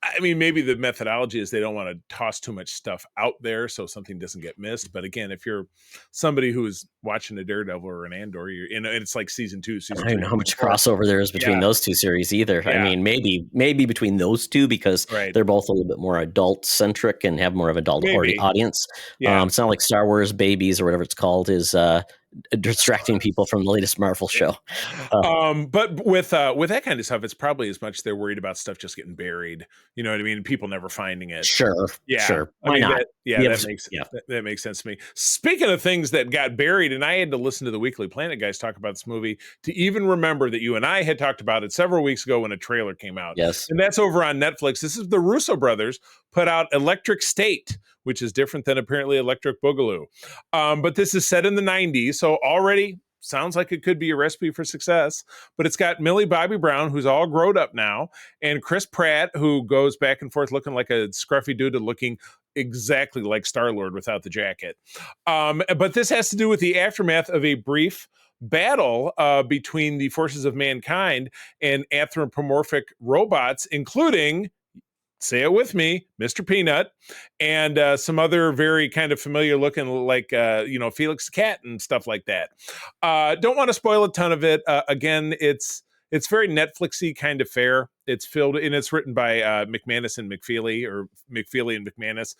I mean, maybe the methodology is they don't want to toss too much stuff out there so something doesn't get missed. But again, if you're somebody who's watching a Daredevil or an Andor, and it's like season 2, season 3. I don't know how much crossover there is between those 2 series either. Yeah. I mean, maybe between those 2 because they're both a little bit more adult centric and have more of an adult audience. Yeah. It's not like Star Wars Babies or whatever it's called is distracting people from the latest Marvel show. But with that kind of stuff, it's probably as much they're worried about stuff just getting buried. You know what I mean? People never finding it. Sure. Yeah. Sure. Why not? That makes sense to me. Speaking of things that got buried, and I had to listen to the Weekly Planet guys talk about this movie to even remember that you and I had talked about it several weeks ago when a trailer came out. Yes. And that's over on Netflix. This is the Russo brothers put out Electric State, which is different than apparently Electric Boogaloo. But this is set in the 90s, so already sounds like it could be a recipe for success. But it's got Millie Bobby Brown, who's all grown up now, and Chris Pratt, who goes back and forth looking like a scruffy dude to looking exactly like Star-Lord without the jacket. But this has to do with the aftermath of a brief battle between the forces of mankind and anthropomorphic robots, including, say it with me, Mr. Peanut, and some other very kind of familiar looking like, Felix the Cat and stuff like that. Don't want to spoil a ton of it. Again, it's very Netflixy kind of fare. It's filled and it's written by McManus and McFeely, or McFeely and McManus,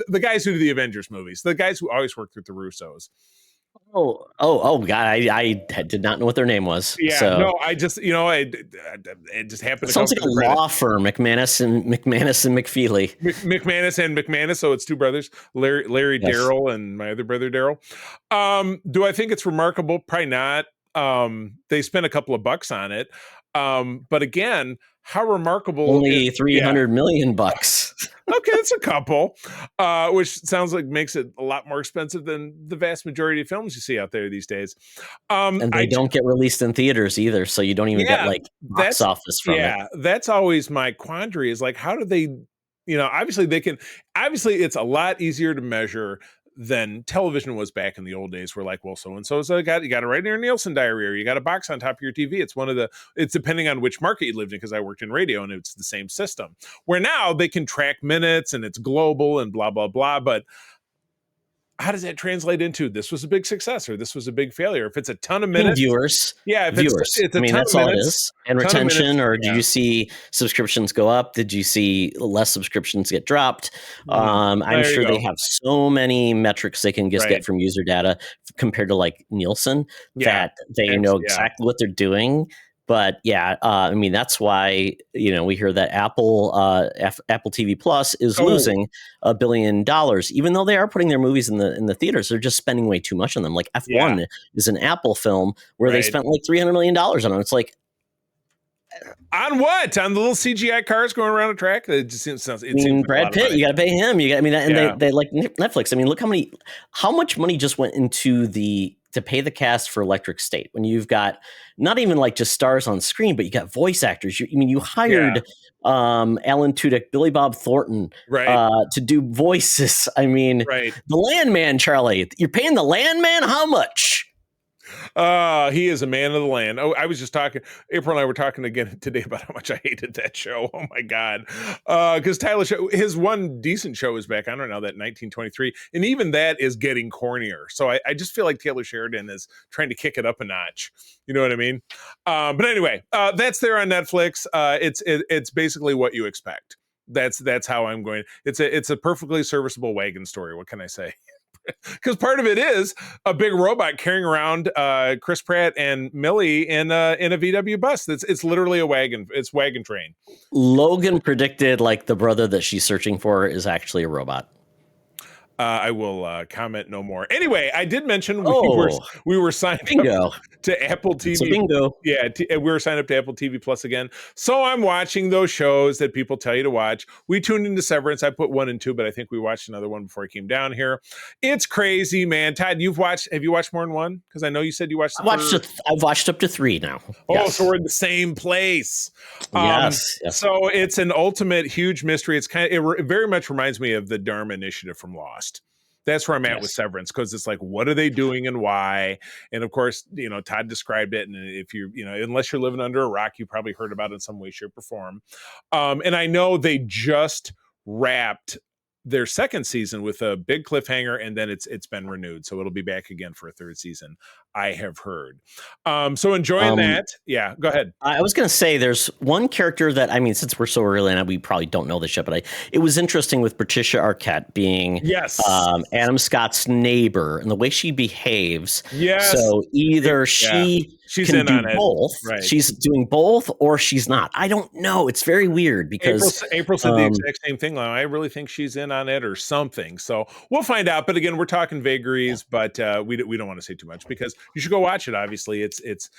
the guys who do the Avengers movies, the guys who always worked with the Russos. Oh, God! I did not know what their name was. Yeah, so. No, I just it just happened. It sounds like a law firm, McManus and McFeely. McManus and McManus, so it's 2 brothers, Larry yes. Darryl, and my other brother Darryl. Do I think it's remarkable? Probably not. They spent a couple of bucks on it, but again, how remarkable! Only $300 million bucks. Okay, that's a couple, which sounds like makes it a lot more expensive than the vast majority of films you see out there these days. And they don't get released in theaters either, so you don't even get like box office from it. Yeah, that's always my quandary is like, how do they, obviously it's a lot easier to measure than television was back in the old days. We're like, well, so-and-so you got it right in your Nielsen diary, or you got a box on top of your TV. It's depending on which market you lived in, because I worked in radio and it's the same system, where now they can track minutes and it's global and blah, blah, blah. But how does that translate into this was a big success or this was a big failure? If it's a ton of minutes, viewers, it's a ton that's of all minutes, it is. And retention, or did you see subscriptions go up? Did you see less subscriptions get dropped? I'm sure they have so many metrics they can just get from user data compared to like Nielsen that they know exactly what they're doing. But that's why we hear that Apple TV Plus is losing $1 billion, even though they are putting their movies in the theaters. They're just spending way too much on them. Like F1 is an Apple film where they spent like $300 million on it. It's like, on what? On the little CGI cars going around a track? It just sounds. Brad Pitt, you got to pay him. They like Netflix. I mean, look how much money just went into to pay the cast for Electric State when you've got not even like just stars on screen, but you got voice actors. You hired Alan Tudyk, Billy Bob Thornton, to do voices. I mean, the Landman, Charlie, you're paying the Landman how much? He is a man of the land. Oh, I was just talking. April and I were talking again today about how much I hated that show. Oh my god! Because Tyler, his one decent show is back. I don't know, that 1923, and even that is getting cornier. So I just feel like Taylor Sheridan is trying to kick it up a notch. You know what I mean? But anyway, that's there on Netflix. It's basically what you expect. That's how I'm going. It's a perfectly serviceable wagon story. What can I say? Because part of it is a big robot carrying around Chris Pratt and Millie in a VW bus. It's literally a wagon. It's wagon train. Logan predicted like the brother that she's searching for is actually a robot. I will comment no more. Anyway, I did mention we were signed bingo. up to Apple TV. It's a bingo. Yeah, we were signed up to Apple TV Plus again. So I'm watching those shows that people tell you to watch. We tuned into Severance. I put 1 and 2, but I think we watched another one before I came down here. It's crazy, man. Todd, have you watched more than one? Because I know you said you watched. I've watched up to 3 now. Oh, yes. So we're in the same place. Yes. So it's an ultimate huge mystery. It's it very much reminds me of the Dharma Initiative from Lost. That's where I'm at with Severance, because it's like, what are they doing and why? And of course, Todd described it. And if unless you're living under a rock, you probably heard about it in some way, shape, or form. And I know they just wrapped their second season with a big cliffhanger, and then it's been renewed, so it'll be back again for a third season, I have heard. So enjoying that. Yeah, go ahead. I was going to say there's one character that, I mean, since we're so early in it, we probably don't know this yet, but it was interesting with Patricia Arquette being Adam Scott's neighbor and the way she behaves. Yes. So either she's in on both. Right. She's doing both, or she's not. I don't know. It's very weird because April said the exact same thing. I really think she's in on it or something. So we'll find out. But again, we're talking vagaries, but we don't want to say too much because you should go watch it. Obviously, it's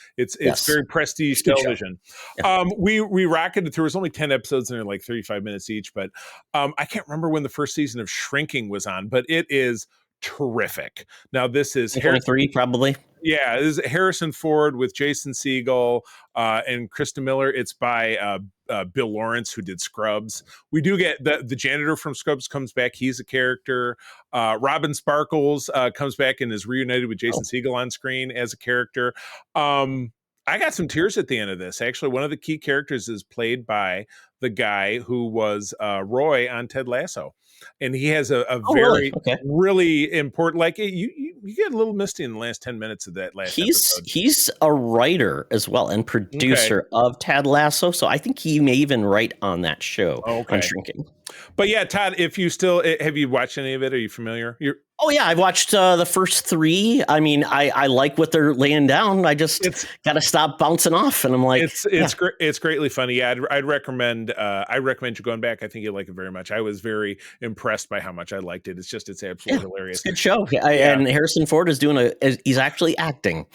very prestige television. Yeah. We rocketed through. It was only 10 episodes and they're like 35 minutes each. But I can't remember when the first season of Shrinking was on, but it is terrific. Now this is 23 probably. Yeah, this is Harrison Ford with Jason Segel and Krista Miller. It's by Bill Lawrence, who did Scrubs. We do get the janitor from Scrubs comes back. He's a character. Robin Sparkles comes back and is reunited with Jason Segel on screen as a character. I got some tears at the end of this. Actually, one of the key characters is played by the guy who was Roy on Ted Lasso. And he has a really important, like you get a little misty in the last 10 minutes of that last episode. He's a writer as well and producer of Ted Lasso. So I think he may even write on that show on Shrinking. But yeah, Todd, if you have you watched any of it? Are you familiar? Oh yeah, I've watched the first 3. I mean, I like what they're laying down. I just got to stop bouncing off, and I'm like, it's greatly funny. Yeah, I'd recommend you going back. I think you'll like it very much. I was very impressed by how much I liked it. It's absolutely hilarious. Good show. And Harrison Ford is he's actually acting.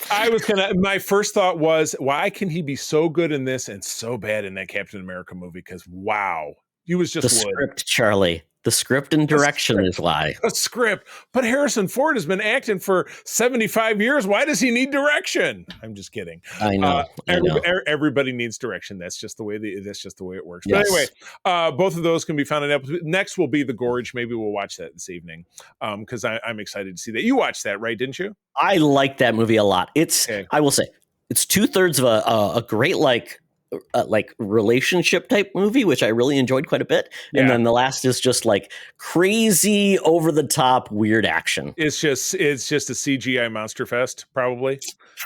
My first thought was, why can he be so good in this and so bad in that Captain America movie? Because wow, he was just script, Charlie. The script and direction is why. The script. But Harrison Ford has been acting for 75 years. Why does he need direction? I'm just kidding. I know. Everybody needs direction. That's just the way it works. Yes. But anyway, both of those can be found on Apple. Next will be The Gorge. Maybe we'll watch that this evening because I'm excited to see that. You watched that, right? Didn't you? I like that movie a lot. I will say, it's 2/3 of a great relationship type movie, which I really enjoyed quite a bit. And then the last is just like crazy over the top weird action. It's just a CGI monster fest, probably.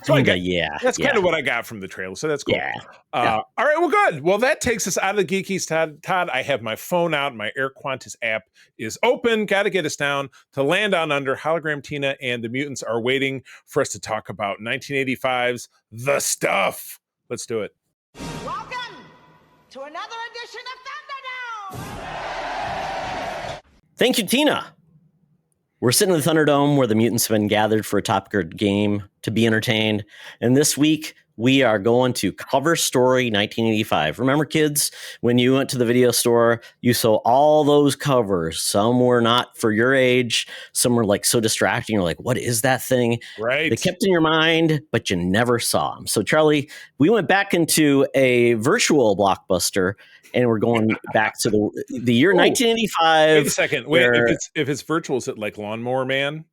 So that's kind of what I got from the trailer. So that's cool. All right, well, good. Well, that takes us out of the geekies, Todd. I have my phone out. My Air Qantas app is open. Got to get us down to Land on Under. Hologram Tina and the mutants are waiting for us to talk about 1985's The Stuff. Let's do it. Welcome to another edition of Thunderdome! Thank you, Tina. We're sitting in the Thunderdome where the mutants have been gathered for a Top Gear game to be entertained. And this week, we are going to Cover Story 1985. Remember, kids, when you went to the video store, you saw all those covers. Some were not for your age. Some were like so distracting. You're like, what is that thing? Right. They kept in your mind, but you never saw them. So, Charlie, we went back into a virtual Blockbuster, and we're going back to the year 1985. Wait a second. If it's virtual, is it like Lawnmower Man?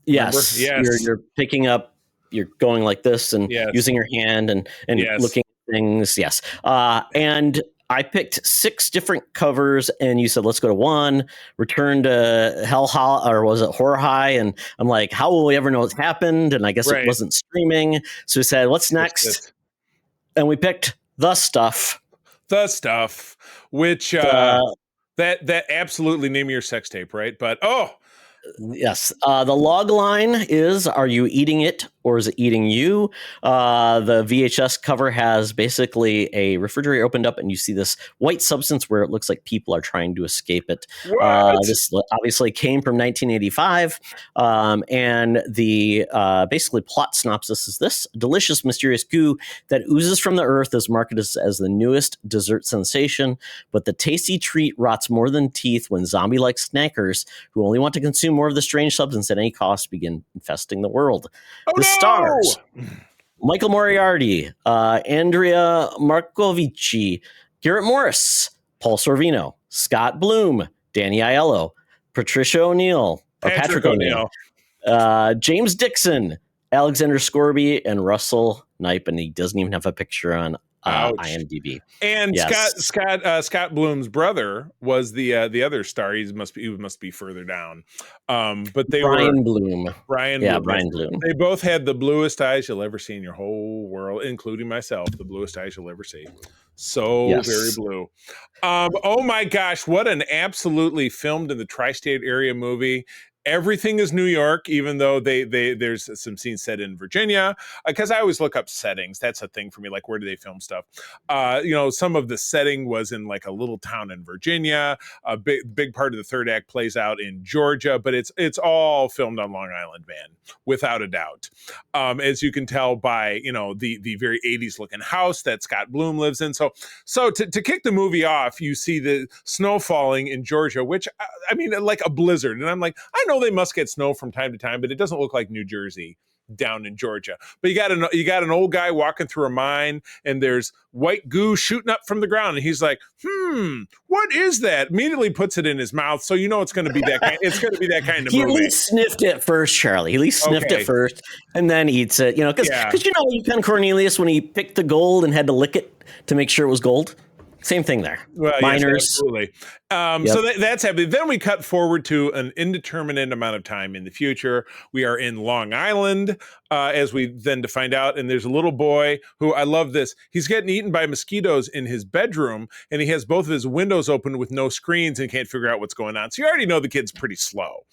Yes. Yes. You're picking up you're going like this and Yes. using your hand and Yes. looking at things. Yes. And I picked 6 different covers, and you said, let's go to 1, return to Hell High, or was it Horror High? And I'm like, how will we ever know what's happened? And I guess Right. it wasn't streaming. So we said, what's next? And we picked The Stuff. The Stuff, which that absolutely name your sex tape, right? But yes, the log line is, are you eating it or is it eating you? The VHS cover has basically a refrigerator opened up and you see this white substance where it looks like people are trying to escape it. This obviously came from 1985. And the basically plot synopsis is this: delicious, mysterious goo that oozes from the earth is marketed as the newest dessert sensation, but the tasty treat rots more than teeth when zombie-like snackers who only want to consume more of the strange substance at any cost begin infesting the world. Stars: Michael Moriarty, Andrea Markovici, Garrett Morris, Paul Sorvino, Scott Bloom, Danny Aiello, Patricia O'Neill, Patrick O'Neill, James Dixon, Alexander Scorby, and Russell Knipe, and he doesn't even have a picture on IMDb. And Scott Bloom's brother was the other star. He must be further down. But they Brian Bloom. Brian Bloom. They both had the bluest eyes you'll ever see in your whole world, including myself. The bluest eyes you'll ever see. So very blue. Oh my gosh, what an absolutely filmed in the tri-state area movie. Everything is New York, even though there's some scenes set in Virginia. Because I always look up settings. That's a thing for me. Like, where do they film stuff? Some of the setting was in like a little town in Virginia. A big part of the third act plays out in Georgia, but it's all filmed on Long Island, man, without a doubt. As you can tell by the very 80s looking house that Scott Bloom lives in. So to kick the movie off, you see the snow falling in Georgia, which I mean, like a blizzard, and I'm like, I know they must get snow from time to time, but it doesn't look like New Jersey down in Georgia. But you got an old guy walking through a mine, and there's white goo shooting up from the ground, and he's like, what is that? Immediately puts it in his mouth, so it's going to be that kind. It's going to be that kind of movie. He at least sniffed it first, Charlie. He at least sniffed it first, and then eats it. Because Ken Cornelius, when he picked the gold and had to lick it to make sure it was gold. Same thing there. Well, miners. Yes, absolutely. So that's happening. Then we cut forward to an indeterminate amount of time in the future. We are in Long Island, as we then to find out. And there's a little boy who, I love this. He's getting eaten by mosquitoes in his bedroom, and he has both of his windows open with no screens and can't figure out what's going on. So you already know the kid's pretty slow.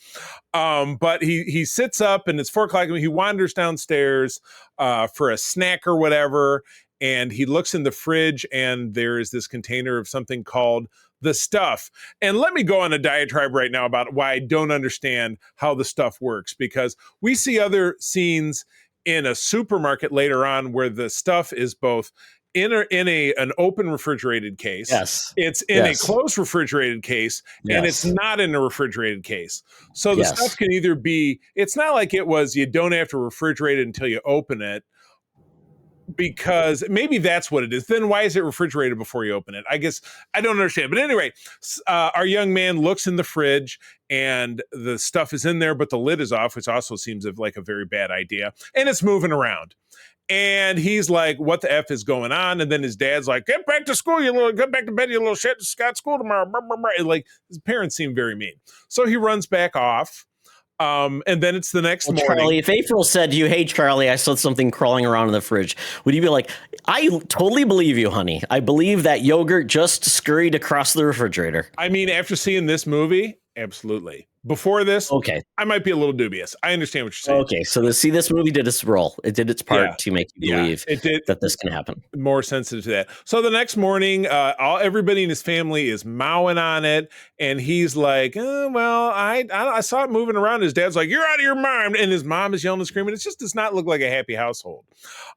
But he sits up, and it's 4:00. And he wanders downstairs for a snack or whatever. And he looks in the fridge, and there is this container of something called The Stuff. And let me go on a diatribe right now about why I don't understand how the stuff works, because we see other scenes in a supermarket later on where the stuff is both in an open refrigerated case. Yes. It's in a closed refrigerated case, and it's not in a refrigerated case. So the stuff can either be, it's not like it was, you don't have to refrigerate it until you open it, because maybe that's what it is. Then why is it refrigerated before you open it? I guess I don't understand. But anyway, our young man looks in the fridge, and the stuff is in there, but the lid is off, which also seems like a very bad idea. And it's moving around. And he's like, what the F is going on? And then his dad's like, get back to school, get back to bed, you little shit. It's got school tomorrow. And like, his parents seem very mean. So he runs back off. And then it's the next morning. Charlie, if April said to you, hey, Charlie, I saw something crawling around in the fridge, would you be like, I totally believe you, honey. I believe that yogurt just scurried across the refrigerator. I mean, after seeing this movie, absolutely. Before this, I might be a little dubious. I understand what you're saying. Okay, so this movie did its role. It did its part to make you believe that this can happen. More sensitive to that. So the next morning, everybody in his family is mowing on it, and he's like, I saw it moving around. His dad's like, you're out of your mind, and his mom is yelling and screaming. It just does not look like a happy household.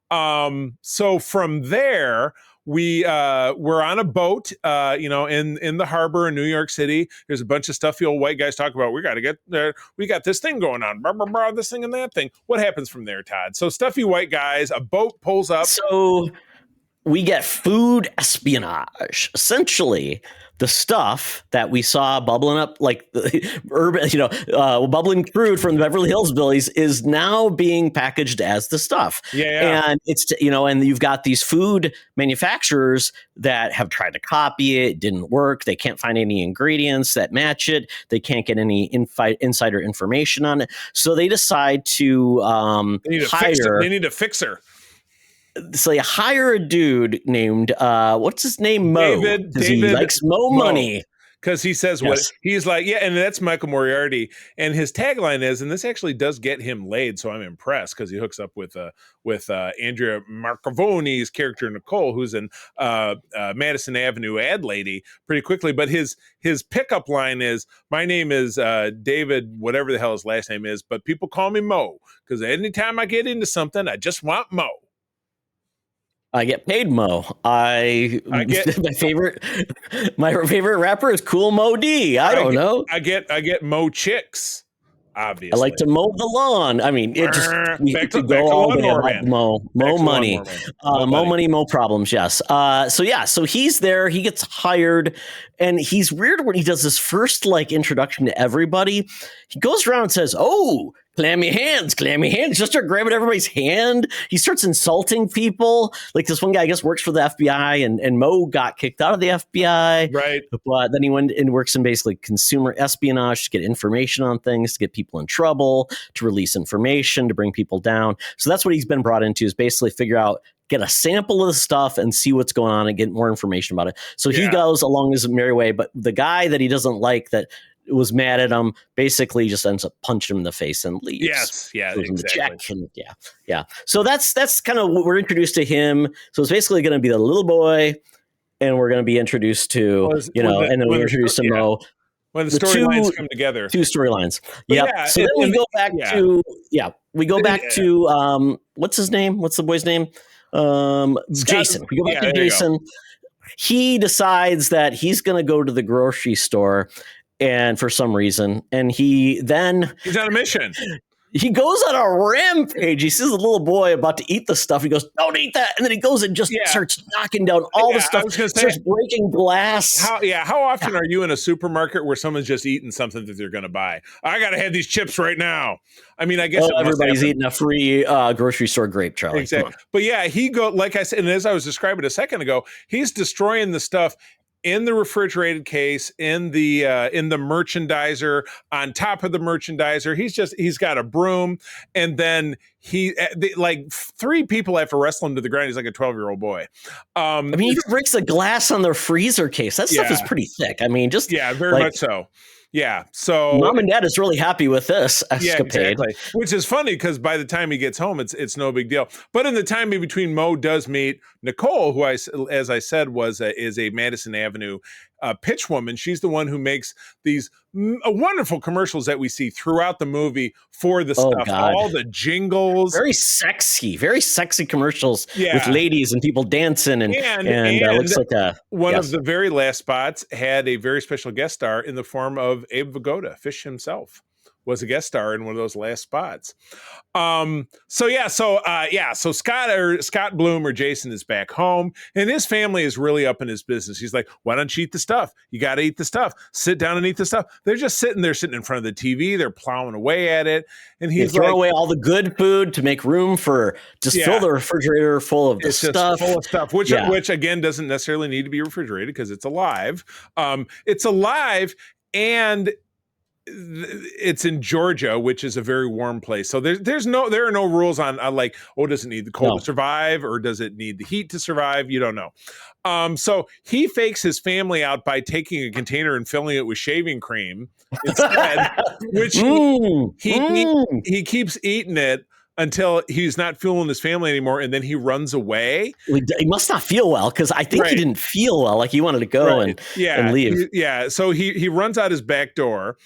So from there, we're on a boat, in the harbor in New York City. There's a bunch of stuffy old white guys talking about, we got to get there. We got this thing going on, blah, blah, blah, this thing and that thing. What happens from there, Todd? So stuffy white guys, a boat pulls up. So we get food espionage. Essentially, the stuff that we saw bubbling up like urban, bubbling crude from the Beverly Hills Billies is now being packaged as the stuff. Yeah. And it's, and you've got these food manufacturers that have tried to copy it. It didn't work. They can't find any ingredients that match it. They can't get any insider information on it. So they decide to They need a fixer. So you hire a dude named what's his name, Mo, because he likes Mo money. Because he says what he's like, yeah, and that's Michael Moriarty, and his tagline is, and this actually does get him laid, so I'm impressed because he hooks up with Andrea Marcovoni's character Nicole, who's in Madison Avenue ad lady, pretty quickly. But his pickup line is, "My name is David, whatever the hell his last name is, but people call me Mo because anytime I get into something, I just want Mo." I get paid Mo. I get my favorite rapper is Cool Mo D. I don't know. I get Mo chicks. Obviously, I like to mow the lawn. I mean, it just we could go all day about Mo money, Mo money, Mo problems. Yes. So he's there. He gets hired, and he's weird when he does this first introduction to everybody. He goes around and says, "Oh, clammy hands, clammy hands." Just start grabbing everybody's hand. He starts insulting people. Like this one guy, I guess, works for the FBI, and Mo got kicked out of the FBI. Right. But then he went and works in basically consumer espionage to get information on things, to get people in trouble, to release information, to bring people down. So that's what he's been brought into, is basically figure out, get a sample of the stuff and see what's going on and get more information about it. So he goes along his merry way. But the guy that he doesn't like, that was mad at him, basically just ends up punching him in the face and leaves. Yes, yeah, exactly. Yeah. So that's kind of what we're introduced to him. So it's basically going to be the little boy, and we're going to be introduced to, and then we're introduced to Mo. When the storylines come together. Two storylines. Yep. Yeah, so then we go back to what's his name? What's the boy's name? Jason. We go back to Jason. He decides that he's going to go to the grocery store, and for some reason, and he's on a mission. He goes on a rampage. He sees a little boy about to eat the stuff. He goes, "Don't eat that!" And then he goes and just starts knocking down all the stuff. Starts breaking glass. How often are you in a supermarket where someone's just eating something that they're going to buy? I got to have these chips right now. I mean, I guess everybody's eating a free grocery store grape, Charlie. Exactly. But like I said, and as I was describing a second ago, he's destroying the stuff in the refrigerated case, in the merchandiser, on top of the merchandiser. He's got a broom, and then three people have to wrestle him to the ground. He's like a 12-year-old boy. He even breaks the glass on the freezer case. That stuff is pretty thick. I mean, very much so. Yeah, so Mom and Dad is really happy with this escapade. Yeah, exactly. Which is funny because by the time he gets home, it's no big deal. But in the time in between, Mo does meet Nicole, who, as I said, is a Madison Avenue pitch woman. She's the one who makes these wonderful commercials that we see throughout the movie for the stuff. God. All the jingles, very sexy commercials with ladies and people dancing, and looks like one of the very last spots had a very special guest star in the form of Abe Vigoda. Fish himself was a guest star in one of those last spots. So Scott Bloom, or Jason, is back home, and his family is really up in his business. He's like, "Why don't you eat the stuff? You got to eat the stuff. Sit down and eat the stuff." They're just sitting in front of the TV. They're plowing away at it, and he's throwing away all the good food to make room for fill the refrigerator full of the stuff. Full of stuff, which again doesn't necessarily need to be refrigerated because it's alive. It's alive, and it's in Georgia, which is a very warm place. So there are no rules on does it need the cold to survive, or does it need the heat to survive? You don't know. So he fakes his family out by taking a container and filling it with shaving cream instead, which he keeps eating it until he's not fueling his family anymore, and then he runs away. He must not feel well, because I think he didn't feel well. Like he wanted to go and leave. So he runs out his back door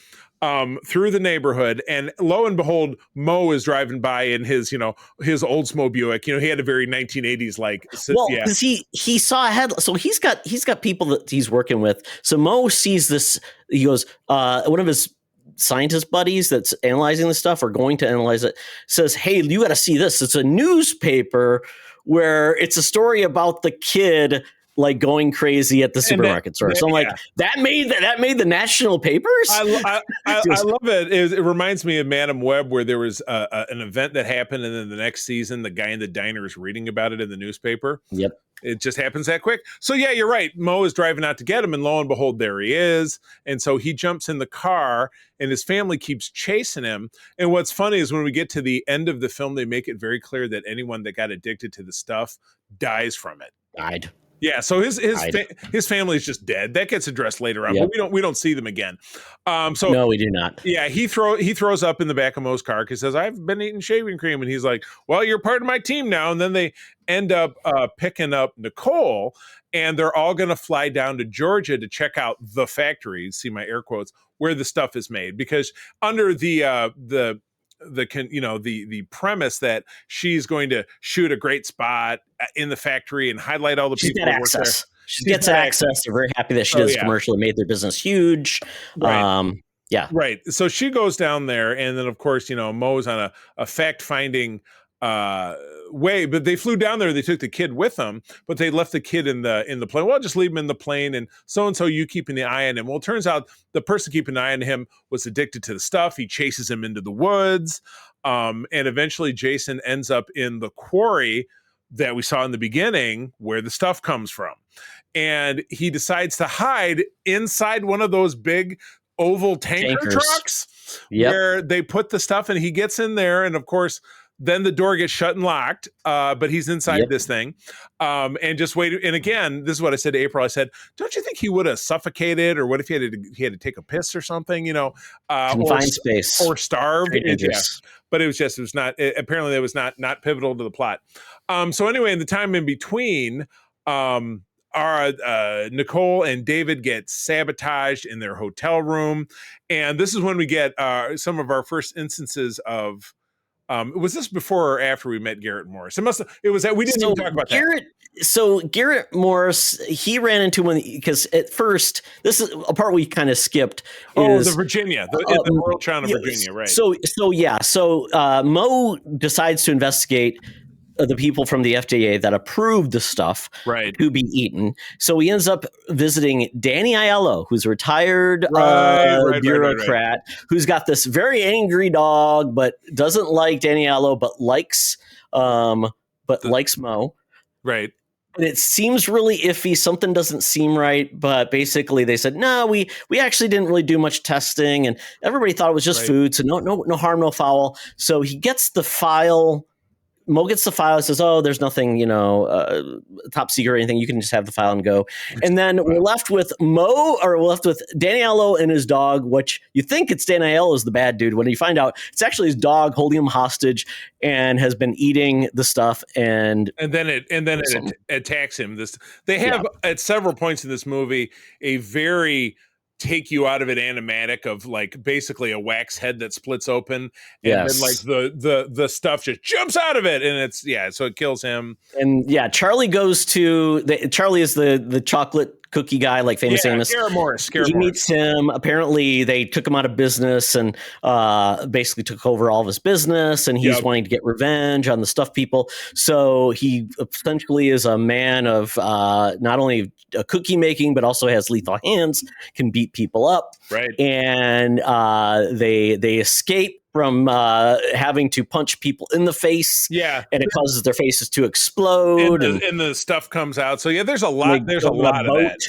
through the neighborhood, and lo and behold, Mo is driving by in his Oldsmobile Buick. He had a very 1980s because he saw ahead. So he's got people that he's working with. So Mo sees this. He goes, one of his scientist buddies that's analyzing the stuff, or going to analyze it, says, "Hey, you got to see this. It's a newspaper where it's a story about the kid like going crazy at the supermarket store. So I'm like, that made the national papers. I love it. It reminds me of Madam Web, where there was an event that happened, and then the next season, the guy in the diner is reading about it in the newspaper. Yep. It just happens that quick. So yeah, you're right. Mo is driving out to get him, and lo and behold, there he is. And so he jumps in the car, and his family keeps chasing him. And what's funny is when we get to the end of the film, they make it very clear that anyone that got addicted to the stuff dies from it. Died. Yeah, so his family is just dead. That gets addressed later on, Yep. but we don't see them again. So no, we do not. Yeah, he throws up in the back of Mo's car because he says, "I've been eating shaving cream," and he's like, "Well, you're part of my team now." And then they end up picking up Nicole, and they're all going to fly down to Georgia to check out the factory. See my air quotes, where the stuff is made, because under the premise that she's going to shoot a great spot in the factory and highlight all the people who work there. She gets access. They're very happy that she does commercial and made their business huge. Right. Yeah. Right. So she goes down there, and then of course, Mo's on a fact-finding way, but they flew down there. They took the kid with them, but they left the kid in the plane. Well, just leave him in the plane, and so you keeping the eye on him. Well, it turns out the person keeping an eye on him was addicted to the stuff. He chases him into the woods, and eventually Jason ends up in the quarry that we saw in the beginning, where the stuff comes from, and he decides to hide inside one of those big oval tanker trucks where they put the stuff, and he gets in there, and of course, then the door gets shut and locked, but he's inside this thing, and just wait. And again, this is what I said to April. I said, "Don't you think he would have suffocated, or what if he had to take a piss or something? Confined space or starved?" But it was not. Apparently, that was not pivotal to the plot. So anyway, in the time in between, our Nicole and David get sabotaged in their hotel room, and this is when we get some of our first instances of. Was this before or after we met Garrett Morris? It was that we didn't even talk about that. So Garrett Morris, he ran into one because at first, this is a part we kind of skipped. The Virginia, the rural town of Virginia, right? So Mo decides to investigate the people from the FDA that approved the stuff to be eaten. So he ends up visiting Danny Aiello, who's a retired bureaucrat who's got this very angry dog, but doesn't like Danny Aiello, but likes Mo. Right. And it seems really iffy. Something doesn't seem right, but basically they said, no, we actually didn't really do much testing, and everybody thought it was just food. So no harm, no foul. So he gets the file. Mo gets the file and says, "Oh, there's nothing, top secret or anything. You can just have the file and go." And then we're left with Danny Aiello and his dog, which you think it's Danny Aiello is the bad dude. When you find out it's actually his dog holding him hostage and has been eating the stuff. And then it attacks him. They have at several points in this movie a very take you out of it animatic of like basically a wax head that splits open, and then like the stuff just jumps out of it, and so it kills him. And Charlie is the chocolate cookie guy, like Famous Amos. Garrett Morris. He meets him. Apparently, they took him out of business and basically took over all of his business, and he's wanting to get revenge on the stuff people. So he essentially is a man of not only cookie making, but also has lethal hands, can beat people up. Right. And they escape from having to punch people in the face. Yeah. And it causes their faces to explode. And the stuff comes out. So there's a lot. There's a lot of that.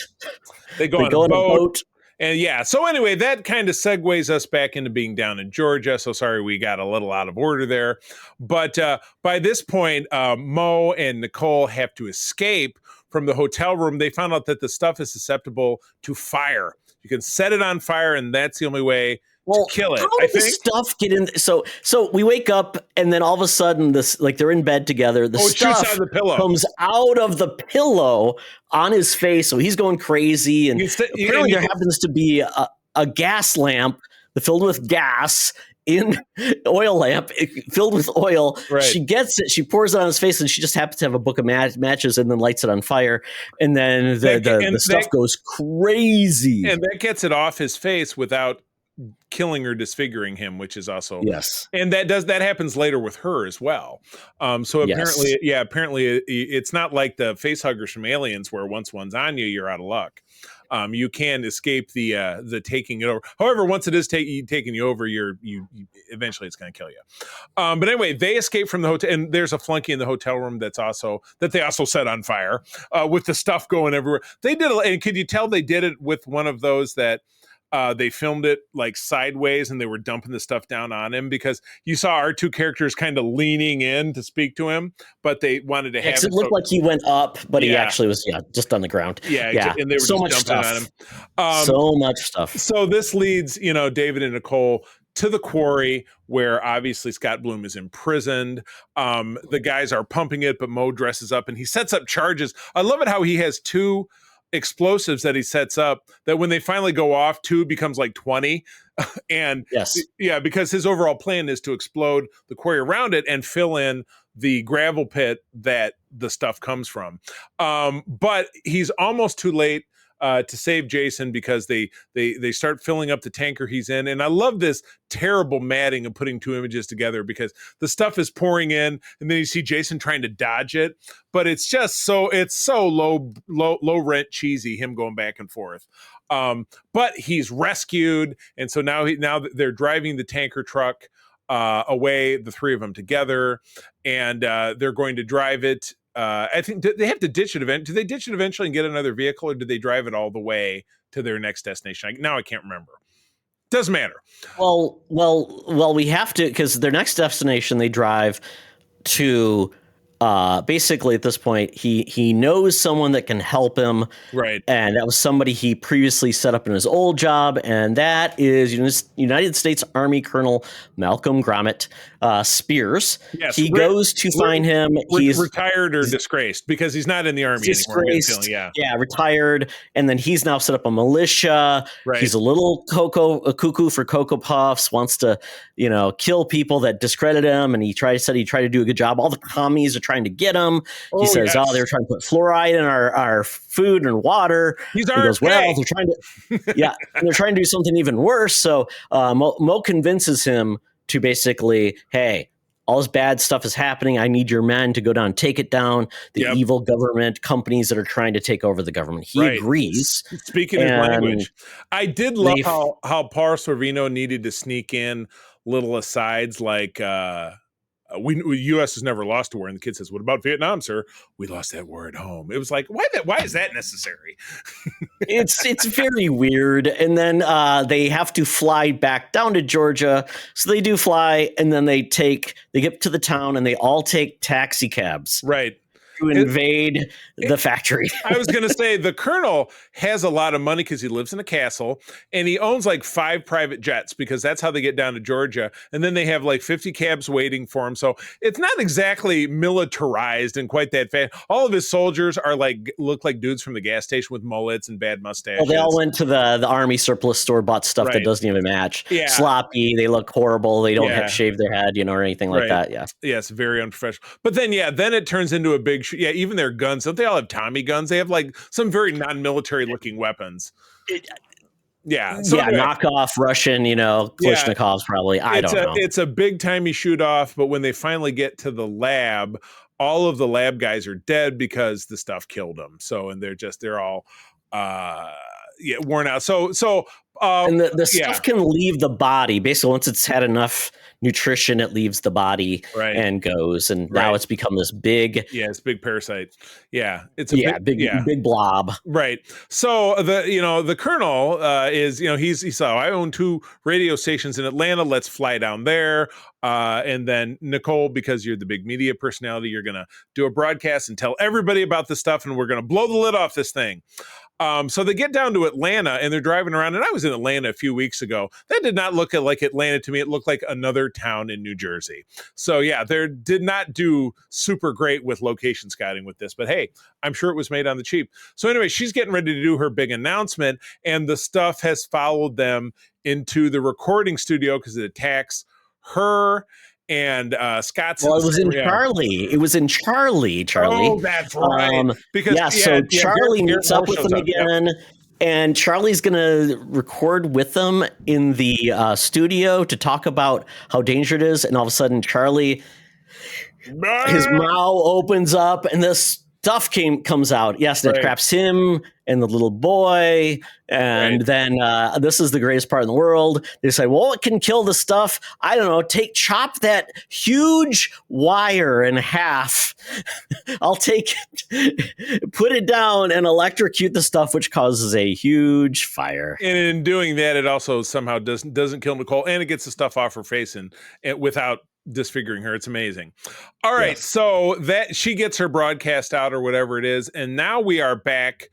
They go on a boat. And so anyway, that kind of segues us back into being down in Georgia. So sorry, we got a little out of order there. But by this point, Mo and Nicole have to escape from the hotel room. They found out that the stuff is susceptible to fire. You can set it on fire, and that's the only way to kill it. How did the stuff get in? So we wake up, and then all of a sudden, they're in bed together. The stuff out of the pillow. Comes out of the pillow on his face, so he's going crazy. And apparently, there happens to be a gas lamp filled with gas. In oil lamp filled with oil. Right. She gets it, she pours it on his face, and she just happens to have a book of matches and then lights it on fire. And then the stuff goes crazy. And that gets it off his face without killing or disfiguring him, which is also Yes. and that happens later with her as well. So apparently, Yes. apparently it's not like the face huggers from Aliens, where once one's on you, you're out of luck. You can escape the taking it over. However, once it is taking you over, you eventually it's going to kill you. But anyway, they escape from the hotel, and there's a flunky in the hotel room that they also set on fire with the stuff going everywhere. They did, and could you tell they did it with one of those that they filmed it like sideways and they were dumping the stuff down on him, because you saw our two characters kind of leaning in to speak to him, but they wanted to have it looked like he went up, but he actually was just on the ground. Yeah. And they were so just much dumping stuff. it on him. So much stuff. So this leads, David and Nicole to the quarry, where obviously Scott Bloom is imprisoned. The guys are pumping it, but Mo dresses up and he sets up charges. I love it how he has two explosives that he sets up that when they finally go off, 2 becomes like 20. And because his overall plan is to explode the quarry around it and fill in the gravel pit that the stuff comes from. But he's almost too late to save Jason, because they start filling up the tanker he's in. And I love this terrible matting of putting two images together, because the stuff is pouring in and then you see Jason trying to dodge it, but it's just so low rent cheesy, him going back and forth. But he's rescued, and so now they're driving the tanker truck away, the three of them together, and they're going to drive it. I think they have to ditch it. Do they ditch it eventually and get another vehicle, or do they drive it all the way to their next destination? Now I can't remember. Doesn't matter. Well, we have to, because their next destination they drive to. Basically, at this point, he knows someone that can help him, right? And that was somebody he previously set up in his old job, and that is United States Army Colonel Malcolm Gromit Spears. Yes, he goes to find him. He's retired or disgraced, because he's not in the Army anymore. Retired, and then he's now set up a militia. Right. He's a little cuckoo for Cocoa Puffs. Wants to kill people that discredit him, and he tried to do a good job. All the commies are trying to get him. He says, "Oh, they're trying to put fluoride in our food and water." He goes, "Well, they're trying to, and they're trying to do something even worse." So Mo convinces him to basically, "Hey, all this bad stuff is happening. I need your men to go down and take it down. The evil government companies that are trying to take over the government." He agrees. Speaking his language. I did love how Paul Sorvino needed to sneak in little asides like, U.S. has never lost a war, and the kid says, "What about Vietnam, sir? We lost that war at home." It was like, why is that necessary? It's very weird. And then they have to fly back down to Georgia. So they do fly, and then they get to the town, and they all take taxi cabs. Right. To invade the factory. I was going to say, the colonel has a lot of money because he lives in a castle, and he owns like 5 private jets, because that's how they get down to Georgia. And then they have like 50 cabs waiting for him. So it's not exactly militarized and quite that fast. All of his soldiers are look like dudes from the gas station with mullets and bad mustaches. Well, they all went to the army surplus store, bought stuff that doesn't even match. Yeah. Sloppy. They look horrible. They don't shave their head, or anything like that. Yeah. Yes, very unprofessional. But then, then it turns into a big even their guns. Don't they all have Tommy guns? They have like some very non-military looking weapons. Knockoff Russian, Kalashnikovs probably. I don't know. It's a big timey shoot off, but when they finally get to the lab, all of the lab guys are dead because the stuff killed them. So, and they're all worn out. So and the stuff can leave the body. Basically, once it's had enough nutrition, it leaves the body and goes. And now it's become this big. Yeah, it's a big parasite. Yeah, it's a big blob. Right. So the colonel is he saw, "I own 2 radio stations in Atlanta. Let's fly down there." And then Nicole, because you're the big media personality, you're gonna do a broadcast and tell everybody about this stuff, and we're gonna blow the lid off this thing. So they get down to Atlanta, and they're driving around. And I was in Atlanta a few weeks ago. That did not look like Atlanta to me. It looked like another town in New Jersey. So they did not do super great with location scouting with this. But hey, I'm sure it was made on the cheap. So anyway, she's getting ready to do her big announcement, and the stuff has followed them into the recording studio because it attacks her and Scott's. Well, it was in Charlie. It was in Charlie. Oh, that's right. So Charlie meets up with them again. And Charlie's going to record with them in the studio to talk about how dangerous it is. And all of a sudden, Charlie, his mouth opens up and this stuff comes out. Yes, and it traps him and the little boy. And then this is the greatest part in the world. They say, well, it can kill the stuff. I don't know. Chop that huge wire in half. I'll take it, put it down and electrocute the stuff, which causes a huge fire. And in doing that, it also somehow doesn't kill Nicole, and it gets the stuff off her face and without disfiguring her. It's amazing. All right, so that she gets her broadcast out or whatever it is, and now we are back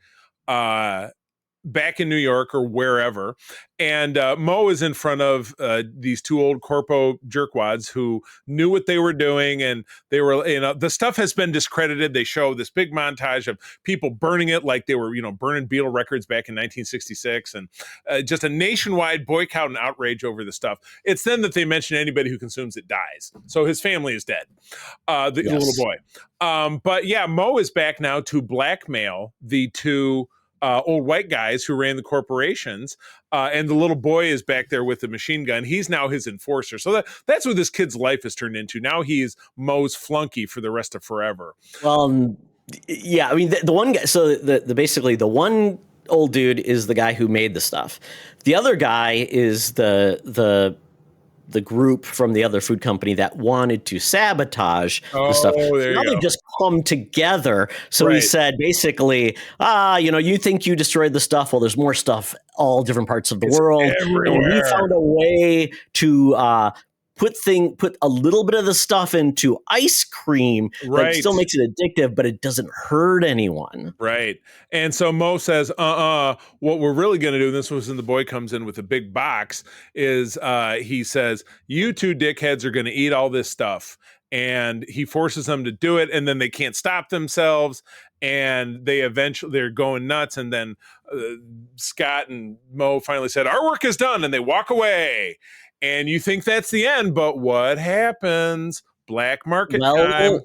in New York or wherever, and Mo is in front of these two old corpo jerkwads who knew what they were doing, and they were, the stuff has been discredited. They show this big montage of people burning it like they were, burning Beatle records back in 1966, and just a nationwide boycott and outrage over the stuff. It's then that they mention anybody who consumes it dies. So his family is dead, the little boy. But yeah, Mo is back now to blackmail the two old white guys who ran the corporations, and the little boy is back there with the machine gun. He's now his enforcer. So that's what this kid's life has turned into. Now he's Mo's flunky for the rest of forever. Well, yeah, I mean, the one guy, so basically the one old dude is the guy who made the stuff. The other guy is the group from the other food company that wanted to sabotage the stuff. Now they just come together. So he said, basically, you think you destroyed the stuff. Well, there's more stuff, all different parts of the world. Everywhere. And we found a way to put a little bit of the stuff into ice cream that still makes it addictive, but it doesn't hurt anyone. Right. And so Mo says, what we're really going to do, and this was when the boy comes in with a big box, is he says, you two dickheads are going to eat all this stuff. And he forces them to do it, and then they can't stop themselves, and they're going nuts. And then Scott and Mo finally said, our work is done, and they walk away. And you think that's the end, but what happens? Black market time.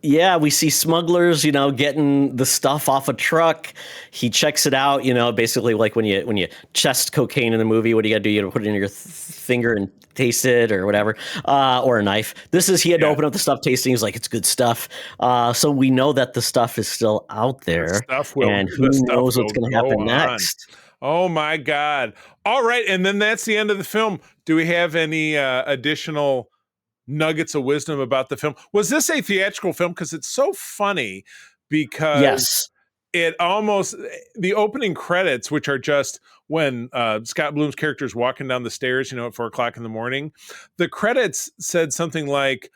Yeah, we see smugglers, getting the stuff off a truck. He checks it out, basically like when you chest cocaine in a movie, what do you got to do? You got to put it in your finger and taste it or whatever, or a knife. He had to open up the stuff tasting. He's like, it's good stuff. So we know that the stuff is still out there, and who knows what's going to happen next. Oh my God. All right. And then that's the end of the film. Do we have any additional nuggets of wisdom about the film? Was this a theatrical film? Because it's so funny because it almost, the opening credits, which are just when Scott Bloom's character is walking down the stairs, at 4:00 in the morning, the credits said something like,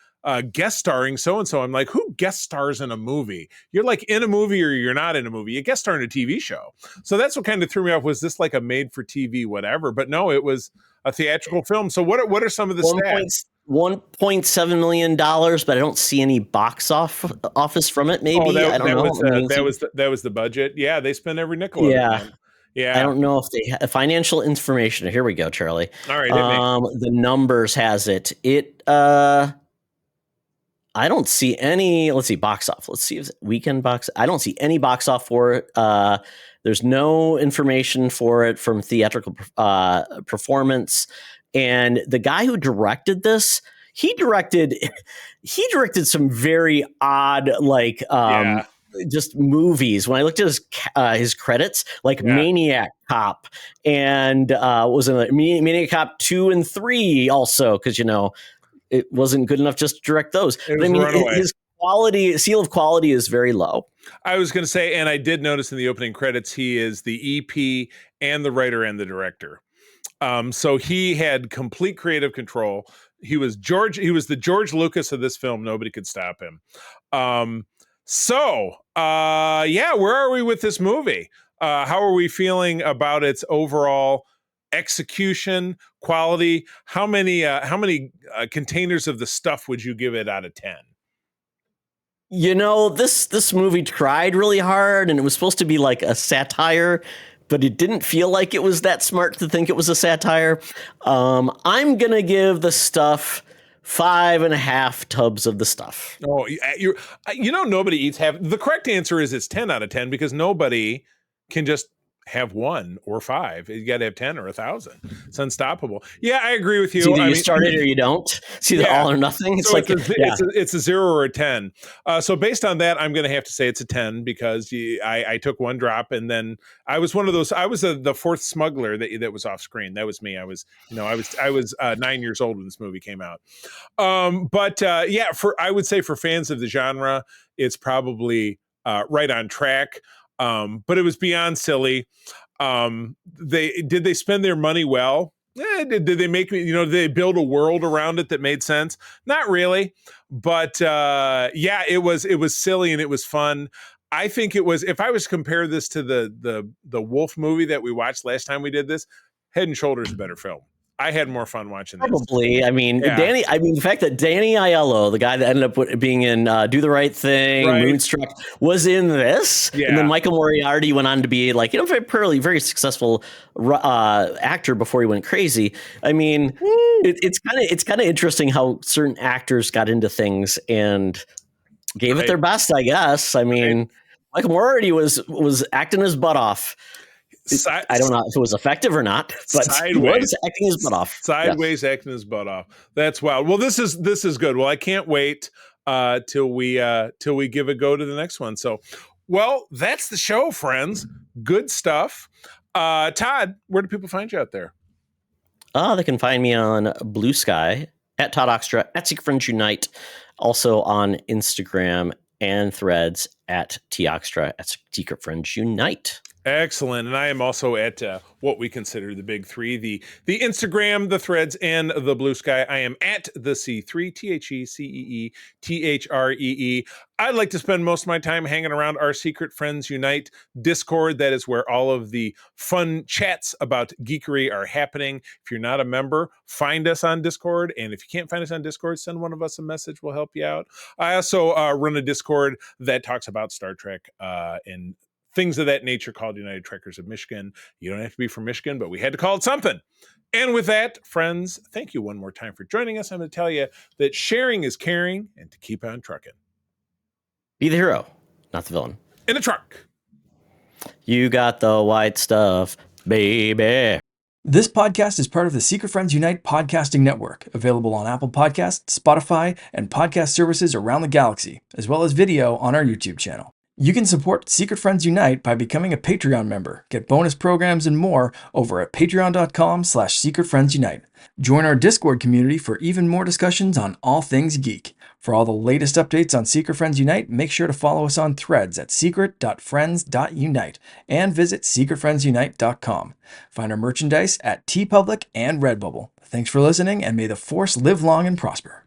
guest starring so-and-so. I'm like, who guest stars in a movie? You're like in a movie or you're not in a movie. You guest star in a TV show. So that's what kind of threw me off. Was this like a made for TV, whatever? But no, it was a theatrical film. So what are some of the stats? $1.7 million, but I don't see any box office from it. Maybe I don't know. That was the budget. Yeah, they spent every nickel. Yeah. I don't know if they have financial information. Here we go, Charlie. All right. The numbers has it. I don't see any. Let's see, box off. Let's see if it's weekend box. I don't see any box off for it. There's no information for it from theatrical performance. And the guy who directed this, he directed some very odd, just movies. When I looked at his credits, Maniac Cop, and was in Maniac Cop 2 and 3 also, because it wasn't good enough just to direct those. But his seal of quality is very low. I was going to say, and I did notice in the opening credits, he is the EP and the writer and the director. So he had complete creative control. He was the George Lucas of this film. Nobody could stop him. Where are we with this movie? How are we feeling about its overall execution, quality? How many containers of the stuff would you give it out of 10? This movie tried really hard, and it was supposed to be like a satire, but it didn't feel like it was that smart to think it was a satire. I'm gonna give the stuff 5.5 tubs of the stuff. Oh, nobody eats half. The correct answer is it's 10 out of 10 because nobody can just have 1 or 5. You got to have 10 or 1,000. It's unstoppable. Yeah, I agree with you. It's either you start it or you don't. It's either all or nothing. It's so like it's a 0 or a 10. So based on that, I'm going to have to say it's a 10 because I took 1 drop, and then I was one of those. I was the 4th smuggler that was off screen. That was me. I was 9 years old when this movie came out. I would say for fans of the genre, it's probably right on track. But it was beyond silly. They spend their money well? Did they make me, did they build a world around it that made sense? Not really. But it was silly and it was fun. I think it was, if I was to compare this to the Wolf movie that we watched last time we did this, Head and Shoulders a better film. I had more fun watching this. Probably. I mean, the fact that Danny Aiello, the guy that ended up being in Do the Right Thing, Moonstruck, was in this. Yeah. And then Michael Moriarty went on to be like, very successful actor before he went crazy. I mean, it's kind of interesting how certain actors got into things and gave it their best, I guess. I mean, Michael Moriarty was acting his butt off. I don't know if it was effective or not, but he was acting his butt off. Acting his butt off. That's wild. Well, this is good. Well, I can't wait till we give a go to the next one. So, well, that's the show, friends. Good stuff. Todd, where do people find you out there? They can find me on Blue Sky at Todd Oxtra at Secret Friends Unite, also on Instagram and Threads at Toxtra at Secret Friends Unite. Excellent. And I am also at what we consider the big 3, the Instagram, the Threads, and the Blue Sky. I am at the C3, TheCeeThree. I'd like to spend most of my time hanging around our Secret Friends Unite Discord. That is where all of the fun chats about geekery are happening. If you're not a member, find us on Discord. And if you can't find us on Discord, send one of us a message. We'll help you out. I also run a Discord that talks about Star Trek and things of that nature called United Trekkers of Michigan. You don't have to be from Michigan, but we had to call it something. And with that, friends, thank you one more time for joining us. I'm going to tell you that sharing is caring and to keep on trucking. Be the hero, not the villain. In a truck. You got the white stuff, baby. This podcast is part of the Secret Friends Unite podcasting network, available on Apple Podcasts, Spotify, and podcast services around the galaxy, as well as video on our YouTube channel. You can support Secret Friends Unite by becoming a Patreon member, get bonus programs and more over at patreon.com/secretfriendsunite. Join our Discord community for even more discussions on all things geek. For all the latest updates on Secret Friends Unite, make sure to follow us on Threads at secret.friends.unite and visit secretfriendsunite.com. Find our merchandise at TeePublic and Redbubble. Thanks for listening, and may the Force live long and prosper.